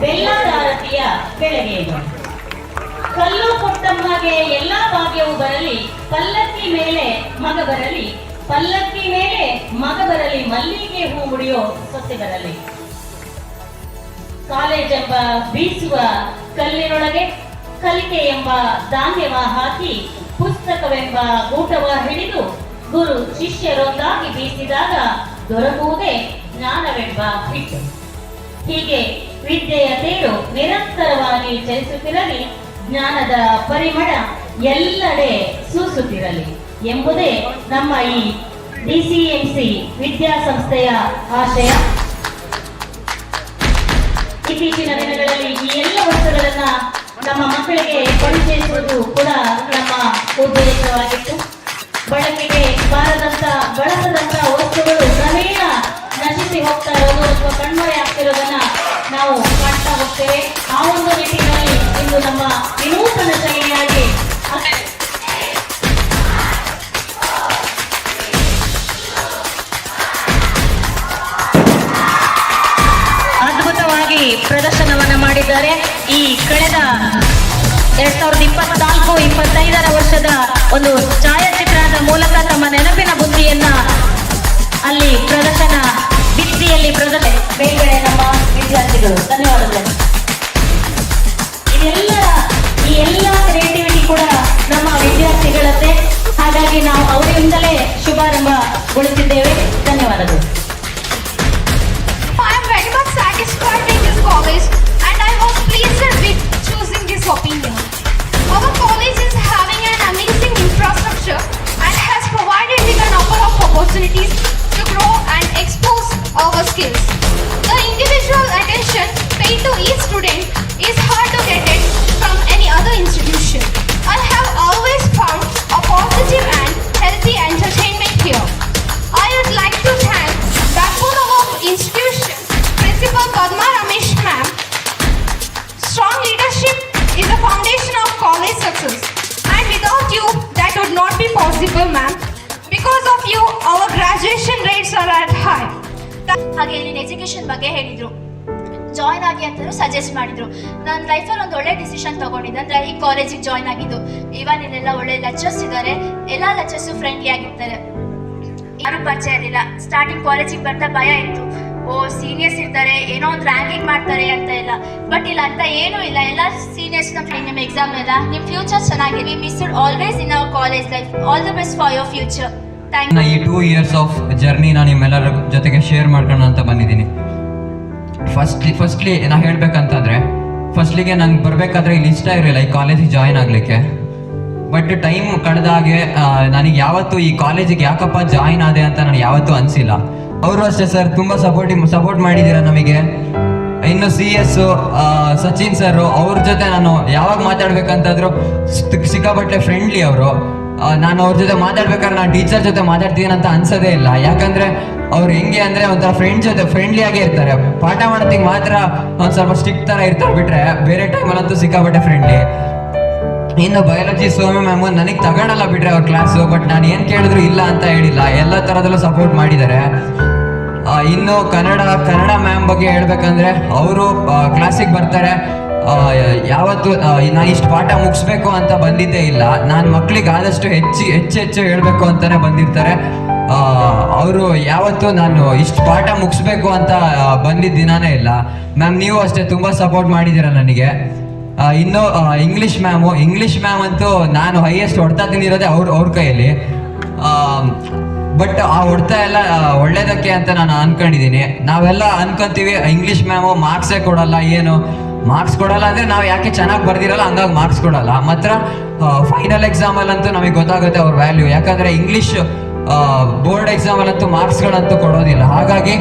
ಬೆಲ್ಲದಾರತಿಯ ಬೆಳಗೇನು. ಕಲ್ಲು ಕೊಟ್ಟಮ್ಮಗೆ ಎಲ್ಲ ಭಾಗ್ಯವು ಬರಲಿ, ಪಲ್ಲಕ್ಕಿ ಮೇಲೆ ಮಗ ಬರಲಿ, ಪಲ್ಲಕ್ಕಿ ಮೇಲೆ ಮಗ ಬರಲಿ, ಮಲ್ಲಿಗೆ ಹೂ ಮುಡಿಯೋ ಸೊಸೆ ಬರಲಿ. ಕಾಲೇಜೆಂಬ ಬೀಸುವ ಕಲ್ಲಿನೊಳಗೆ ಕಲಿಕೆ ಎಂಬ ಧಾನ್ಯವ ಹಾಕಿ, ಪುಸ್ತಕವೆಂಬ ಗೂಟವ ಹಿಡಿದು ಗುರು ಶಿಷ್ಯರೊಂದಾಗಿ ಬೀಸಿದಾಗ ದೊರಕುವುದೇ ಜ್ಞಾನವೆಂಬ ಹಿಟ್ಟು. ಹೀಗೆ ವಿದ್ಯೆಯ ತೇರು ನಿರಂತರವಾಗಿ ಚಲಿಸುತ್ತಿರಲಿ, ಜ್ಞಾನದ ಪರಿಮಳ ಎಲ್ಲೆಡೆ ಸೂಸುತ್ತಿರಲಿ ಎಂಬುದೇ ನಮ್ಮ ಈ ಡಿಸಿಎಂಸಿ ವಿದ್ಯಾಸಂಸ್ಥೆಯ ಆಶಯ. ಇತ್ತೀಚಿನ ದಿನಗಳಲ್ಲಿ ಈ ಎಲ್ಲ ವಸ್ತುಗಳನ್ನ ನಮ್ಮ ಮಕ್ಕಳಿಗೆ ಪರಿಚಯಿಸುವುದು ಕೂಡ ನಮ್ಮ ಉದ್ದೇಶವಾಗಿತ್ತು. ಬಳಕೆಗೆ ಬಳಸದಂತ ವಸ್ತುಗಳು ಕ್ರಮೇಣ ನಶಿಸಿ ಹೋಗ್ತಾ ಇರೋದು ಅಥವಾ ಕಣ್ಮರೆ ಆಗ್ತಿರೋದನ್ನ ನಾವು ಕಾಣ್ತಾ ಹೋಗ್ತೇವೆ. ಆ ಒಂದು ನಿಟ್ಟಿನಲ್ಲಿ ಇಂದು ನಮ್ಮ ವಿನೂತನ ಶೈಲಿಯಾಗಿ ಅದ್ಭುತವಾಗಿ ಪ್ರದರ್ಶನವನ್ನ ಮಾಡಿದ್ದಾರೆ. ಈ ಕಳೆದ 2024-25 ವರ್ಷದ ಒಂದು ಛಾಯಾಚಿತ್ರದ ಮೂಲಕ ತಮ್ಮ ನೆನಪಿನ ಬುದ್ಧಿಯನ್ನ ಅಲ್ಲಿ ಪ್ರದರ್ಶನ ಭಿತ್ತಿಯಲ್ಲಿ ಬೇರೆ ನಮ್ಮ ವಿದ್ಯಾರ್ಥಿಗಳು. ಧನ್ಯವಾದಗಳು. ಈ ಎಲ್ಲ ಕ್ರಿಯೇಟಿವಿಟಿ ಕೂಡ ನಮ್ಮ ವಿದ್ಯಾರ್ಥಿಗಳದ್ದೇ. ಹಾಗಾಗಿ ನಾವು ಅವರಿಂದಲೇ ಶುಭಾರಂಭಗೊಳಿಸಿದ್ದೇವೆ. ಧನ್ಯವಾದಗಳು. I am very much satisfied with this college and I was pleased with choosing this opinion. Our college is having an amazing infrastructure and has provided with a number of opportunities to grow and expose our skills. The individual attention paid to each student is hard to get it from any other institution. I have always found a positive and healthy entertainment here. I would like to thank backbone of our institution, Principal Padma Ramesh ma'am. Strong leadership is the foundation of college success, and without you that would not be possible, ma'am. Because of you, our graduation rates are at high. ಹಾಗೆ ಇಲ್ಲಿನ education ಬಗ್ಗೆ ಹೇಳಿದ್ರು, join ಆಗಿ ಅಂತಲೂ suggest ಮಾಡಿದ್ರು. ನನ್ನ ಲೈಫಲ್ಲಿ ಒಂದು ಒಳ್ಳೆ ಡಿಸಿಷನ್ ತಗೊಂಡಿದ್ದೆ ಅಂದರೆ ಈ ಕಾಲೇಜಿಗೆ ಜಾಯ್ನ್ ಆಗಿದ್ದು. ಇವನ್ ಇಲ್ಲೆಲ್ಲ ಒಳ್ಳೆ ಲೆಕ್ಚರ್ಸ್ ಇದ್ದಾರೆ, ಎಲ್ಲ ಲೆಕ್ಚರ್ಸು ಫ್ರೆಂಡ್ಲಿ ಆಗಿರ್ತಾರೆ, ಯಾರು ಪರಿಚಯ ಇರಲಿಲ್ಲ. ಸ್ಟಾರ್ಟಿಂಗ್ ಕಾಲೇಜಿಗೆ ಬರ್ತಾ ಭಯ ಇತ್ತು, ಸೀನಿಯರ್ಸ್ ಇರ್ತಾರೆ, ಏನೋ ಒಂದು ರ್ಯಾಂಕಿಂಗ್ ಮಾಡ್ತಾರೆ ಅಂತ ಎಲ್ಲ. ಬಟ್ ಇಲ್ಲ ಅಂತ ಏನೂ ಇಲ್ಲ, ಎಲ್ಲ ಸೀನಿಯರ್ಸ್ ನಿಮ್ಮ ಎಕ್ಸಾಮ್ ಎಲ್ಲ ನಿಮ್ಮ ಫ್ಯೂಚರ್ ಚೆನ್ನಾಗಿದೆ. We missed always in our college life. All the best for your future. Thank you. ಈ 2 years ಆಫ್ ಜರ್ನಿ ನಾನು ನಿಮ್ಮೆಲ್ಲರ ಜೊತೆಗೆ ಶೇರ್ ಮಾಡ್ಕೊಳ್ಳೋಣ ಅಂತ ಬಂದಿದ್ದೀನಿ. ಫಸ್ಟ್ಲಿ ನಾ ಹೇಳ್ಬೇಕಂತಂದ್ರೆ, ಫಸ್ಟ್ಲಿಗೆ ನಂಗೆ ಬರಬೇಕಾದ್ರೆ ಇಲ್ಲಿ ಇಷ್ಟ ಇರಲಿಲ್ಲ ಈ ಕಾಲೇಜಿಗೆ ಜಾಯ್ನ್ ಆಗಲಿಕ್ಕೆ. ಬಟ್ ಟೈಮ್ ಕಳೆದಾಗೆ ನನಗೆ ಯಾವತ್ತೂ ಈ ಕಾಲೇಜಿಗೆ ಯಾಕಪ್ಪ ಜಾಯ್ನ್ ಆದೆ ಅಂತ ನನಗೆ ಯಾವತ್ತೂ ಅನಿಸಿಲ್ಲ. ಅವರು ಅಷ್ಟೇ ಸರ್, ತುಂಬ ಸಪೋರ್ಟ್ ಮಾಡಿದ್ದೀರಾ ನಮಗೆ. ಇನ್ನು CS ಸಚಿನ್ ಸರ್, ಅವ್ರ ಜೊತೆ ನಾನು ಯಾವಾಗ ಮಾತಾಡ್ಬೇಕಂತಾದ್ರು ಸಿಕ್ಕಾಪಟ್ಟೆ ಫ್ರೆಂಡ್ಲಿ ಅವರು. ನಾನು ಅವ್ರ ಜೊತೆ ಮಾತಾಡ್ಬೇಕಾದ್ರೆ ನಾನು ಟೀಚರ್ ಜೊತೆ ಮಾತಾಡ್ತೀನಿ ಅಂತ ಅನ್ಸೋದೇ ಇಲ್ಲ. ಯಾಕಂದ್ರೆ ಅವ್ರು ಹೆಂಗೆ ಅಂದ್ರೆ ಒಂಥರ ಫ್ರೆಂಡ್ ಜೊತೆ ಫ್ರೆಂಡ್ಲಿ ಆಗೇ ಇರ್ತಾರೆ. ಪಾಠ ಮಾಡೋದಕ್ಕೆ ಮಾತ್ರ ಒಂದ್ ಸ್ವಲ್ಪ ಸ್ಟ್ರಿಕ್ಟ್ ತರ ಇರ್ತಾರೆ, ಬಿಟ್ರೆ ಬೇರೆ ಟೈಮಲ್ಲಂತೂ ಸಿಕ್ಕಾಪಟ್ಟೆ ಫ್ರೆಂಡ್ಲಿ. ಇನ್ನು ಬಯಾಲಜಿ ಸೌಮ್ಯ ಮ್ಯಾಮ್ ನನಗೆ ತಗೊಳಲ್ಲ ಬಿಟ್ರೆ ಅವ್ರ ಕ್ಲಾಸು. ಬಟ್ ನಾನು ಏನು ಕೇಳಿದ್ರು ಇಲ್ಲ ಅಂತ ಹೇಳಿಲ್ಲ, ಎಲ್ಲ ಥರದಲ್ಲೂ ಸಪೋರ್ಟ್ ಮಾಡಿದ್ದಾರೆ. ಇನ್ನು ಕನ್ನಡ ಮ್ಯಾಮ್ ಬಗ್ಗೆ ಹೇಳ್ಬೇಕಂದ್ರೆ, ಅವರು ಕ್ಲಾಸಿಗೆ ಬರ್ತಾರೆ, ಯಾವತ್ತು ನಾನು ಇಷ್ಟು ಪಾಠ ಮುಗಿಸ್ಬೇಕು ಅಂತ ಬಂದಿದ್ದೇ ಇಲ್ಲ. ನಾನು ಮಕ್ಕಳಿಗೆ ಆದಷ್ಟು ಹೆಚ್ಚು ಹೇಳಬೇಕು ಅಂತಾನೆ ಬಂದಿರ್ತಾರೆ. ಅವರು ಯಾವತ್ತು ನಾನು ಇಷ್ಟು ಪಾಠ ಮುಗಿಸ್ಬೇಕು ಅಂತ ಬಂದಿದ್ದ ದಿನಾನೇ ಇಲ್ಲ. ಮ್ಯಾಮ್ ನೀವು ಅಷ್ಟೇ ತುಂಬ ಸಪೋರ್ಟ್ ಮಾಡಿದ್ದೀರ ನನಗೆ. ಇನ್ನು ಇಂಗ್ಲಿಷ್ ಮ್ಯಾಮ್ ಅಂತೂ ನಾನು ಹೈಯೆಸ್ಟ್ ಹೊಡ್ತಾ ತಿಂದಿರೋದೇ ಅವ್ರ ಕೈಯಲ್ಲಿ. ಬಟ್ ಆ ಹೊಡ್ತಾ ಎಲ್ಲ ಒಳ್ಳೇದಕ್ಕೆ ಅಂತ ನಾನು ಅನ್ಕೊಂಡಿದ್ದೀನಿ. ನಾವೆಲ್ಲ ಅನ್ಕೊಂತೀವಿ ಇಂಗ್ಲಿಷ್ ಮ್ಯಾಮು ಮಾರ್ಕ್ಸೇ ಕೊಡಲ್ಲ, ಏನು ಮಾರ್ಕ್ಸ್ ಕೊಡಲ್ಲ ಅಂದರೆ ನಾವು ಯಾಕೆ ಚೆನ್ನಾಗಿ ಬರ್ದಿರಲ್ಲ ಹಂಗಾಗಿ ಮಾರ್ಕ್ಸ್ ಕೊಡಲ್ಲ. ಮಾತ್ರ ಫೈನಲ್ ಎಕ್ಸಾಮಲ್ಲಂತೂ ನಮಗೆ ಗೊತ್ತಾಗುತ್ತೆ ಅವ್ರ ವ್ಯಾಲ್ಯೂ. ಯಾಕಂದರೆ ಇಂಗ್ಲೀಷ್ ಬೋರ್ಡ್ ಎಕ್ಸಾಮಲ್ಲಂತೂ ಮಾರ್ಕ್ಸ್ಗಳಂತೂ ಕೊಡೋದಿಲ್ಲ. ಹಾಗಾಗಿ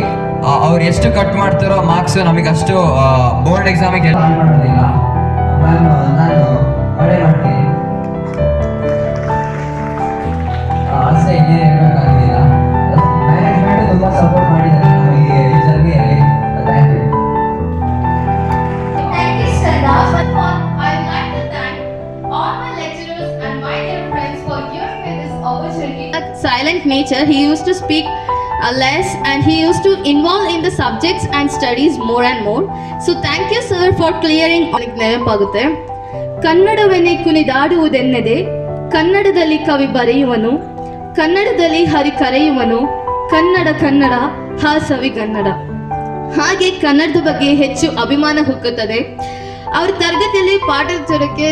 ಅವ್ರು ಎಷ್ಟು ಕಟ್ ಮಾಡ್ತಾರೋ ಮಾರ್ಕ್ಸು ನಮಗೆ ಅಷ್ಟು ಬೋರ್ಡ್ ಎಕ್ಸಾಮಿಗೆ ಮಾಡೋದಿಲ್ಲ. ನಾನು ಒಳ್ಳೆ ಮಾಡ್ತೀನಿ ಆಸೆ ಹೇಳ್ಬೇಕಾಗಿಲ್ಲ. ಮ್ಯಾನೇಜ್ಮೆಂಟ್ ತುಂಬ ಸಪೋರ್ಟ್ ಮಾಡಿದ್ದಾರೆ ನಮಗೆ ಈ ಜರ್ನಿಯಲ್ಲಿ. Thank you. Thank you, Sardar. First of all, I'd like to thank all my lecturers and my dear friends for giving me this opportunity. Silent nature, he used to speak less, and he used to involve in the subjects and studies more and more. So thank you sir for clearing. ನೆನಪಾಗುತ್ತೆ, ಕನ್ನಡವನ್ನೇ ಕುಣಿದಾಡುವುದೆನ್ನದೆ ಕನ್ನಡದಲ್ಲಿ ಕವಿ ಬರೆಯುವನು, ಕನ್ನಡದಲ್ಲಿ ಹರಿ ಕರೆಯುವನು, ಕನ್ನಡ ಕನ್ನಡ ಹಾ ಸವಿಗನ್ನಡ. ಹಾಗೆ ಕನ್ನಡದ ಬಗ್ಗೆ ಹೆಚ್ಚು ಅಭಿಮಾನ ಹುಕ್ಕುತ್ತದೆ. ಅವ್ರ ತರಗತಿಯಲ್ಲಿ ಪಾಠಕ್ಕೆ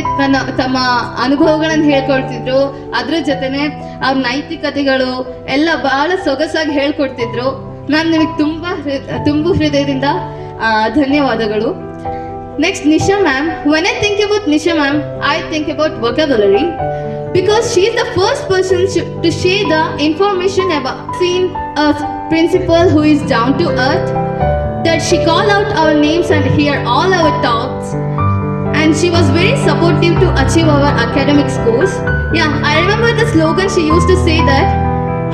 ತಮ್ಮ ಅನುಭವಗಳನ್ನು ಹೇಳ್ಕೊಡ್ತಿದ್ರು. ಅದ್ರ ಜೊತೆನೆ ಅವ್ರ ನೈತಿಕತೆಗಳು ಎಲ್ಲ ಬಹಳ ಸೊಗಸಾಗಿ ಹೇಳ್ಕೊಡ್ತಿದ್ರು. ನಾನು ನಿಮಗೆ ತುಂಬು ಹೃದಯದಿಂದ ಧನ್ಯವಾದಗಳು. Next Nisha ma'am. When I think about Nisha ma'am, I think about vocabulary because she is the first person to share the information about seeing a principal who is down to earth, that she call out our names and hear all our thoughts, and she was very supportive to achieve our academic scores. Yeah, I remember the slogan she used to say that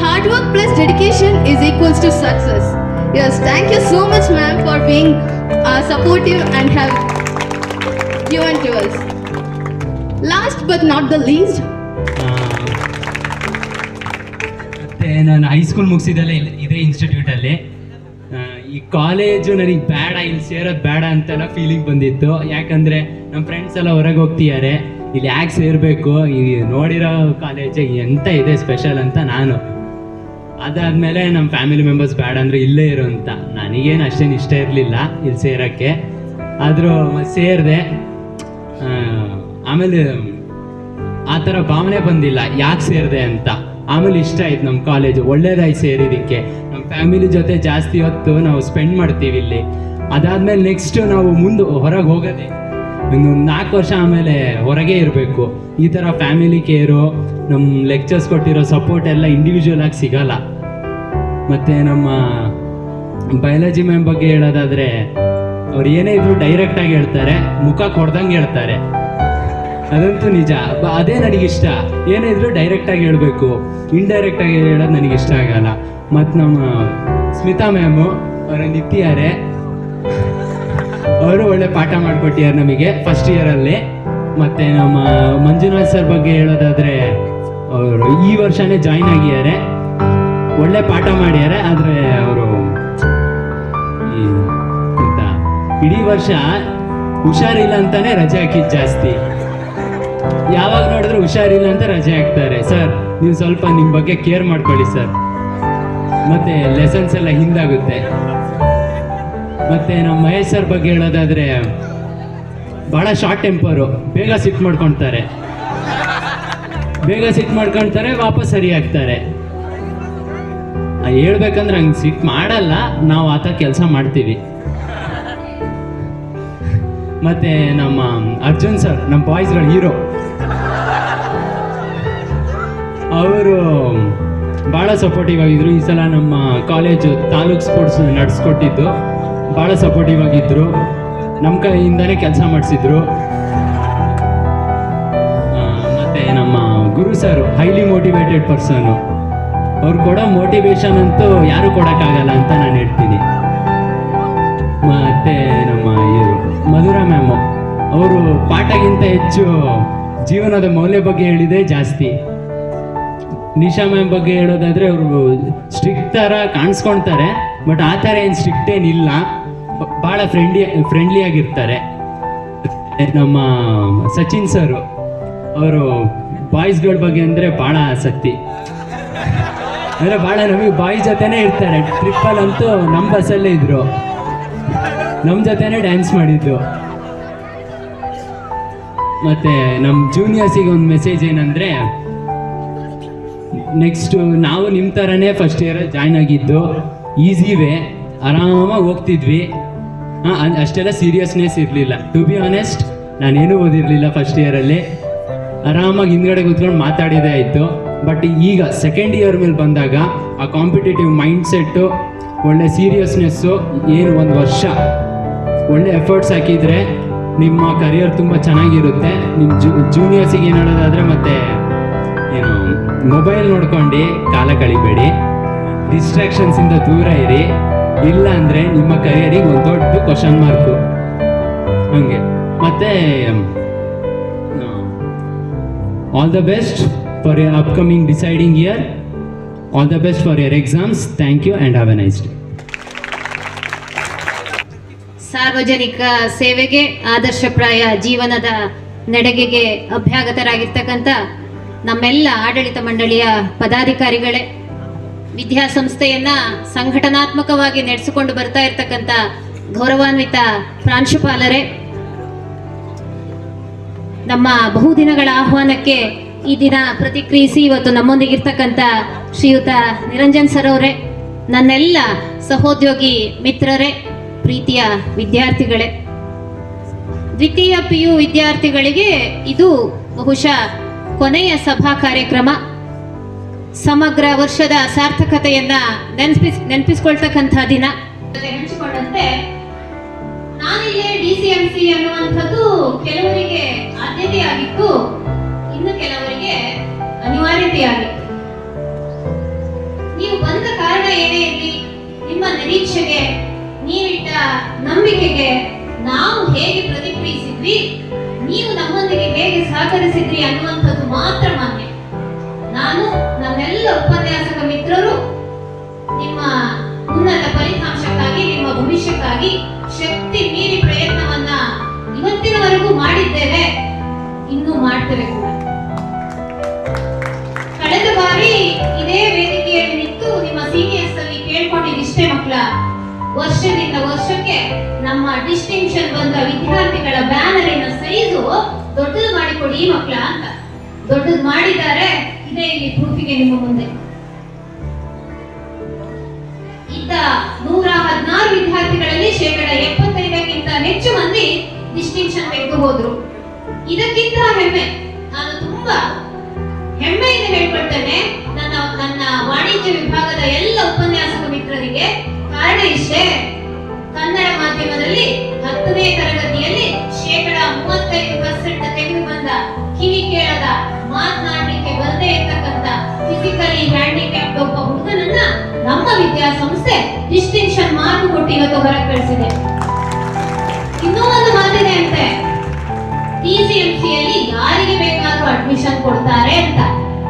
hard work plus dedication is equals to success. Yes, thank you so much ma'am for being supportive and have given to us. Last but not the least, ಮತ್ತು ನಾನು high school ಮುಗಿಸಿದಲ್ಲೇ ಇದೇ ಇನ್ಸ್ಟಿಟ್ಯೂಟಲ್ಲಿ. ಈ college ನನಗೆ ಬೇಡ, ಇಲ್ಲಿ ಸೇರೋದು ಬೇಡ ಅಂತೆಲ್ಲ ಫೀಲಿಂಗ್ ಬಂದಿತ್ತು. ಯಾಕಂದರೆ ನಮ್ಮ ಫ್ರೆಂಡ್ಸ್ ಎಲ್ಲ ಹೊರಗೆ ಹೋಗ್ತಿದ್ದಾರೆ, ಇಲ್ಲಿ ಯಾಕೆ ಸೇರಬೇಕು, ಈ ನೋಡಿರೋ ಕಾಲೇಜ್ ಎಂತ ಇದೆ ಸ್ಪೆಷಲ್ ಅಂತ ನಾನು. ಅದಾದಮೇಲೆ ನಮ್ಮ ಫ್ಯಾಮಿಲಿ ಮೆಂಬರ್ಸ್ ಬೇಡ ಅಂದರೆ ಇಲ್ಲೇ ಇರೋ ಅಂತ. ನನಗೇನು ಅಷ್ಟೇನು ಇಷ್ಟ ಇರಲಿಲ್ಲ ಇಲ್ಲಿ ಸೇರೋಕ್ಕೆ, ಆದರೂ ಸೇರಿದೆ. ಆಮೇಲೆ ಆ ಥರ ಭಾವನೆ ಬಂದಿಲ್ಲ ಯಾಕೆ ಸೇರಿದೆ ಅಂತ. ಆಮೇಲೆ ಇಷ್ಟ ಆಯ್ತು ನಮ್ಮ ಕಾಲೇಜು, ಒಳ್ಳೇದಾಯ್ತು ಸೇರಿದ್ದಕ್ಕೆ. ನಮ್ಮ ಫ್ಯಾಮಿಲಿ ಜೊತೆ ಜಾಸ್ತಿ ಹೊತ್ತು ನಾವು ಸ್ಪೆಂಡ್ ಮಾಡ್ತೀವಿ ಇಲ್ಲಿ. ಅದಾದಮೇಲೆ ನೆಕ್ಸ್ಟು ನಾವು ಮುಂದೆ ಹೊರಗೆ ಹೋಗೋದೆ ಇನ್ನು 4 ವರ್ಷ ಆಮೇಲೆ ಹೊರಗೆ ಇರಬೇಕು. ಈ ಥರ ಫ್ಯಾಮಿಲಿ ಕೇರು, ನಮ್ಮ ಲೆಕ್ಚರ್ಸ್ ಕೊಟ್ಟಿರೋ ಸಪೋರ್ಟ್ ಎಲ್ಲ ಇಂಡಿವಿಜುವಲ್ ಆಗಿ ಸಿಗಲ್ಲ. ಮತ್ತು ನಮ್ಮ ಬಯಾಲಜಿ ಮ್ಯಾಮ್ ಬಗ್ಗೆ ಹೇಳೋದಾದರೆ, ಅವ್ರು ಏನೇ ಇದ್ರು ಡೈರೆಕ್ಟಾಗಿ ಹೇಳ್ತಾರೆ, ಮುಖ ಕೊಡ್ದಂಗೆ ಹೇಳ್ತಾರೆ. ಅದಂತೂ ನಿಜ. ಅದೇ ನನಗಿಷ್ಟ. ಏನೇ ಇದ್ರು ಡೈರೆಕ್ಟಾಗಿ ಹೇಳಬೇಕು, ಇಂಡೈರೆಕ್ಟಾಗಿ ಹೇಳೋದು ನನಗಿಷ್ಟ ಆಗಲ್ಲ. ಮತ್ತು ನಮ್ಮ ಸ್ಮಿತಾ ಮ್ಯಾಮು ಅವರು ನಿಂತಿದ್ದಾರೆ, ಅವರು ಒಳ್ಳೆ ಪಾಠ ಮಾಡಿಕೊಟ್ಟಿದ್ದಾರೆ ನಮಗೆ ಫಸ್ಟ್ ಇಯರಲ್ಲಿ. ಮತ್ತು ನಮ್ಮ ಮಂಜುನಾಥ್ ಸರ್ ಬಗ್ಗೆ ಹೇಳೋದಾದರೆ, ಅವರು ಈ ವರ್ಷನೇ ಜಾಯ್ನ್ ಆಗಿದ್ದಾರೆ, ಒಳ್ಳೆ ಪಾಠ ಮಾಡಿದ್ದಾರೆ. ಆದರೆ ಅವರು ಇಡೀ ವರ್ಷ ಹುಷಾರಿಲ್ಲ ಅಂತಾನೆ ರಜೆ ಹಾಕಿದ್ದು ಜಾಸ್ತಿ. ಯಾವಾಗ ನೋಡಿದ್ರು ಹುಷಾರಿಲ್ಲ ಅಂತ ರಜೆ ಹಾಕ್ತಾರೆ. ಸರ್ ನೀವು ಸ್ವಲ್ಪ ನಿಮ್ಮ ಬಗ್ಗೆ ಕೇರ್ ಮಾಡ್ಕೊಳ್ಳಿ ಸರ್. ಮತ್ತು ಲೆಸನ್ಸ್ ಎಲ್ಲ ಹಿಂದಾಗುತ್ತೆ. ಮತ್ತು ನಮ್ಮ ಮಹೇಶ್ ಸರ್ ಬಗ್ಗೆ ಹೇಳೋದಾದರೆ, ಭಾಳ ಶಾರ್ಟ್ ಟೆಂಪರು, ಬೇಗ ಸಿಟ್ಟು ಮಾಡ್ಕೊಳ್ತಾರೆ, ವಾಪಸ್ ಸರಿ ಆಗ್ತಾರೆ. ಹೇಳ್ಬೇಕಂದ್ರೆ ಹಂಗೆ ಸಿಟ್ಟು ಮಾಡಲ್ಲ, ನಾವು ಆ ಥರ ಕೆಲಸ ಮಾಡ್ತೀವಿ. ಮತ್ತು ನಮ್ಮ ಅರ್ಜುನ್ ಸರ್, ನಮ್ಮ ಬಾಯ್ಸ್ಗಳ ಹೀರೋ, ಅವರು ಭಾಳ ಸಪೋರ್ಟಿವ್ ಆಗಿದ್ರು. ಈ ಸಲ ನಮ್ಮ ಕಾಲೇಜು ತಾಲೂಕು ಸ್ಪೋರ್ಟ್ಸ್ ನಡೆಸ್ಕೊಟ್ಟಿದ್ದು ಭಾಳ ಸಪೋರ್ಟಿವ್ ಆಗಿದ್ದರು. ನಮ್ಮ ಕೈಯಿಂದನೇ ಕೆಲಸ ಮಾಡಿಸಿದ್ರು. ಮತ್ತು ನಮ್ಮ ಗುರು ಸರ್ ಹೈಲಿ ಮೋಟಿವೇಟೆಡ್ ಪರ್ಸನ್ನು. ಅವ್ರು ಕೊಡೋ ಮೋಟಿವೇಶನ್ ಅಂತೂ ಯಾರೂ ಕೊಡೋಕ್ಕಾಗಲ್ಲ ಅಂತ ನಾನು ಹೇಳ್ತೀನಿ. ಮತ್ತು ನಮ್ಮ ಮಧುರಾ ಮ್ಯಾಮು, ಅವರು ಪಾಠಗಿಂತ ಹೆಚ್ಚು ಜೀವನದ ಮೌಲ್ಯ ಬಗ್ಗೆ ಹೇಳಿದೆ ಜಾಸ್ತಿ. ನಿಶಾ ಮ್ಯಾಮ್ ಬಗ್ಗೆ ಹೇಳೋದಾದರೆ, ಅವರು ಸ್ಟ್ರಿಕ್ಟ್ ಥರ ಕಾಣಿಸ್ಕೊಳ್ತಾರೆ, ಬಟ್ ಆ ಥರ ಏನು ಸ್ಟ್ರಿಕ್ಟ್ ಏನಿಲ್ಲ, ಭಾಳ ಫ್ರೆಂಡ್ಲಿ ಆಗಿರ್ತಾರೆ. ನಮ್ಮ ಸಚಿನ್ ಸರು, ಅವರು ಬಾಯ್ಸ್ಗಳ ಬಗ್ಗೆ ಅಂದರೆ ಭಾಳ ಆಸಕ್ತಿ. ಅಂದರೆ ಭಾಳ ನಮಗೆ ಬಾಯ್ಸ್ ಜೊತೆನೇ ಇರ್ತಾರೆ. ಟ್ರಿಪ್ಪಲ್ಲಂತೂ ನಮ್ಮ ಬಸ್ಸಲ್ಲೇ ಇದ್ದರು, ನಮ್ಮ ಜೊತೆನೇ ಡ್ಯಾನ್ಸ್ ಮಾಡಿದ್ದು. ಮತ್ತು ನಮ್ಮ ಜೂನಿಯರ್ಸಿಗೆ ಒಂದು ಮೆಸೇಜ್ ಏನಂದರೆ, ನೆಕ್ಸ್ಟು ನಾವು ನಿಮ್ಮ ಥರನೇ ಫಸ್ಟ್ ಇಯರ್ ಜಾಯ್ನ್ ಆಗಿದ್ದು. ಈಸಿ ವೇ, ಆರಾಮಾಗಿ ಹೋಗ್ತಿದ್ವಿ. ಅಷ್ಟೆಲ್ಲ ಸೀರಿಯಸ್ನೆಸ್ ಇರಲಿಲ್ಲ. ಟು ಬಿ ಆನೆಸ್ಟ್, ನಾನೇನು ಓದಿರಲಿಲ್ಲ ಫಸ್ಟ್ ಇಯರಲ್ಲಿ. ಆರಾಮಾಗಿ ಹಿಂದ್ಗಡೆ ಕೂತ್ಕೊಂಡು ಮಾತಾಡಿದೇ ಆಯಿತು. ಬಟ್ ಈಗ ಸೆಕೆಂಡ್ ಇಯರ್ ಮೇಲೆ ಬಂದಾಗ ಆ ಕಾಂಪಿಟೇಟಿವ್ ಮೈಂಡ್ಸೆಟ್ಟು, ಒಳ್ಳೆ ಸೀರಿಯಸ್ನೆಸ್ಸು, ಏನು 1 ವರ್ಷ ಒಳ್ಳೆ ಎಫರ್ಟ್ಸ್ ಹಾಕಿದರೆ ನಿಮ್ಮ ಕರಿಯರ್ ತುಂಬ ಚೆನ್ನಾಗಿರುತ್ತೆ. ನಿಮ್ಮ ಜೂನಿಯರ್ಸಿಗೆ ಏನು ಹೇಳೋದಾದರೆ, ಮತ್ತು ಏನು ಮೊಬೈಲ್ ನೋಡ್ಕೊಂಡು ಕಾಲ ಕಳಿಬೇಡಿ, ಡಿಸ್ಟ್ರಾಕ್ಷನ್ಸಿಂದ ದೂರ ಇರಿ. ಇಲ್ಲ ಅಂದರೆ ನಿಮ್ಮ ಕರಿಯರಿಗೆ ಒಂದು ದೊಡ್ಡ ಕ್ವಶನ್ ಮಾರ್ಕು. ಹಂಗೆ. ಮತ್ತು all the best for your upcoming deciding year. All the best for your exams. Thank you and have a nice day. ಸಾರ್ವಜನಿಕ ಸೇವೆಗೆ ಆದರ್ಶಪ್ರಾಯ ಜೀವನದ ನಡೆಗೆಗೆ ಅಭ್ಯಾಗತರಾಗಿರ್ತಕ್ಕಂಥ ನಮ್ಮೆಲ್ಲ ಆಡಳಿತ ಮಂಡಳಿಯ ಪದಾಧಿಕಾರಿಗಳೇ, ವಿದ್ಯಾಸಂಸ್ಥೆಯನ್ನ ಸಂಘಟನಾತ್ಮಕವಾಗಿ ನಡೆಸಿಕೊಂಡು ಬರ್ತಾ ಇರ್ತಕ್ಕಂಥ ಗೌರವಾನ್ವಿತ ಪ್ರಾಂಶುಪಾಲರೇ, ನಮ್ಮ ಬಹುದಿನಗಳ ಆಹ್ವಾನಕ್ಕೆ ಈ ದಿನ ಪ್ರತಿಕ್ರಿಯಿಸಿ ಇವತ್ತು ನಮ್ಮೊಂದಿಗಿರ್ತಕ್ಕಂಥ ಶ್ರೀಯುತ ನಿರಂಜನ್ ಸರ್ ಅವರೇ, ನನ್ನೆಲ್ಲ ಸಹೋದ್ಯೋಗಿ ಮಿತ್ರರೇ, ಪ್ರೀತಿಯ ವಿದ್ಯಾರ್ಥಿಗಳೇ, ದ್ವಿತೀಯ PU ವಿದ್ಯಾರ್ಥಿಗಳಿಗೆ ಇದು ಬಹುಶಃ ಕೊನೆಯ ಸಭಾ ಕಾರ್ಯಕ್ರಮ. ಸಮಗ್ರ ವರ್ಷದ ಸಾರ್ಥಕತೆಯನ್ನ ನೆನಪಿಸ್ಕೊಳ್ತಕ್ಕಂಥ ದಿನ. ಹಂಚಿಕೊಂಡಂತೆ ನಾನಿಲ್ಲೇ DCMC ಅನ್ನುವಂಥದ್ದು ಕೆಲವರಿಗೆ ಆದ್ಯತೆಯಾಗಿತ್ತು, ಇನ್ನು ಕೆಲವರಿಗೆ ಅನಿವಾರ್ಯತೆಯಾಗಿತ್ತು. ನೀವು ಬಂದ ಕಾರಣ ಏನೇ ಇರಲಿ, ನಿಮ್ಮ ನಿರೀಕ್ಷೆಗೆ, ನೀವಿಟ್ಟ ನಂಬಿಕೆಗೆ ನಾವು ಹೇಗೆ ಪ್ರತಿಕ್ರಿಯಿಸಿದ್ವಿ, ನೀವು ನಮ್ಮೊಂದಿಗೆ ಹೇಗೆ ಸಹಕರಿಸಿದ್ರಿ ಅನ್ನುವಂಥದ್ದು ಮಾತ್ರ ಮಾನ್ಯ. ನಾನು, ನನ್ನೆಲ್ಲ ಉಪನ್ಯಾಸಕ ಮಿತ್ರರು ನಿಮ್ಮ ಉನ್ನತ ಫಲಿತಾಂಶಕ್ಕಾಗಿ, ನಿಮ್ಮ ಭವಿಷ್ಯಕ್ಕಾಗಿ ಶಕ್ತಿ ಮೀರಿ ಪ್ರಯತ್ನವನ್ನ ಇವತ್ತಿನವರೆಗೂ ಮಾಡಿದ್ದೇವೆ, ಇನ್ನೂ ಮಾಡ್ತೇವೆ ಕೂಡ. ಕಳೆದ ಬಾರಿ ಇದೇ ವೇದಿಕೆಯಲ್ಲಿ ನಿಂತು ನಿಮ್ಮ ಸೀನಿಯರ್ಸ್ ಅಲ್ಲಿ ಕೇಳ್ಕೊಂಡಿದ್ದಿಷ್ಟೇ ಮಕ್ಕಳ, ವರ್ಷದಿಂದ ವರ್ಷಕ್ಕೆ ನಮ್ಮ ಡಿಸ್ಟಿಂಕ್ಷನ್ ಬಂದ ವಿದ್ಯಾರ್ಥಿಗಳ ಬ್ಯಾನರಿನ ಸೈಜು ದೊಡ್ಡದು ಮಾಡಿಕೊಡಿ ಮಕ್ಕಳ ಅಂತ. ದೊಡ್ಡದು ಮಾಡಿದ್ದಾರೆ, ಇದೇ ಇಲ್ಲಿ ಪ್ರೂಫಿಗೆ ನಿಮ್ಮ ಮುಂದೆ. ಇದ್ದ 116 ವಿದ್ಯಾರ್ಥಿಗಳಲ್ಲಿ 75% ಹೆಚ್ಚು ಮಂದಿ ಡಿಸ್ಟಿಂಕ್ಷನ್ ತೆಗೆದು ಹೋದ್ರು. ಇದಕ್ಕಿಂತ ಹೆಮ್ಮೆ, ನಾನು ತುಂಬಾ ಹೆಮ್ಮೆಯಿಂದ ಹೇಳ್ಕೊಳ್ತೇನೆ ನನ್ನ ವಾಣಿಜ್ಯ ವಿಭಾಗದ ಎಲ್ಲ ಉಪನ್ಯಾಸಕ ಮಿತ್ರರಿಗೆ. ಕಾರಣ ಇಷ್ಟೇ, ಕನ್ನಡ ಮಾಧ್ಯಮದಲ್ಲಿ 10ನೇ ತರಗತಿಯಲ್ಲಿ 35% ತೆಗೆದು ಬಂದ, ಕಿವಿ ಕೇಳದ, ಮಾತನಾಡಲಿಕ್ಕೆ ಬರದೇ ಇರ್ತಕ್ಕಂಥ ಫಿಸಿಕಲಿ ಹ್ಯಾಂಡಿಕ್ಯಾಪ್ಡ್ ಒಬ್ಬ ಹುಡುಗನನ್ನ ನಮ್ಮ ವಿದ್ಯಾಸಂಸ್ಥೆ ಡಿಸ್ಟಿಂಕ್ಷನ್ ಮಾರ್ಕ್ ಕೊಟ್ಟು ಇವತ್ತು ಹೊರಗೆ ಕಳಿಸಿದೆ. ಇನ್ನೂ ಒಂದು ಮಾತಿದೆ ಅಂತೆ, DCMCಯಲ್ಲಿ ಯಾರಿಗೆ ಬೇಕಾದ್ರೂ ಅಡ್ಮಿಷನ್ ಕೊಡ್ತಾರೆ ಅಂತ.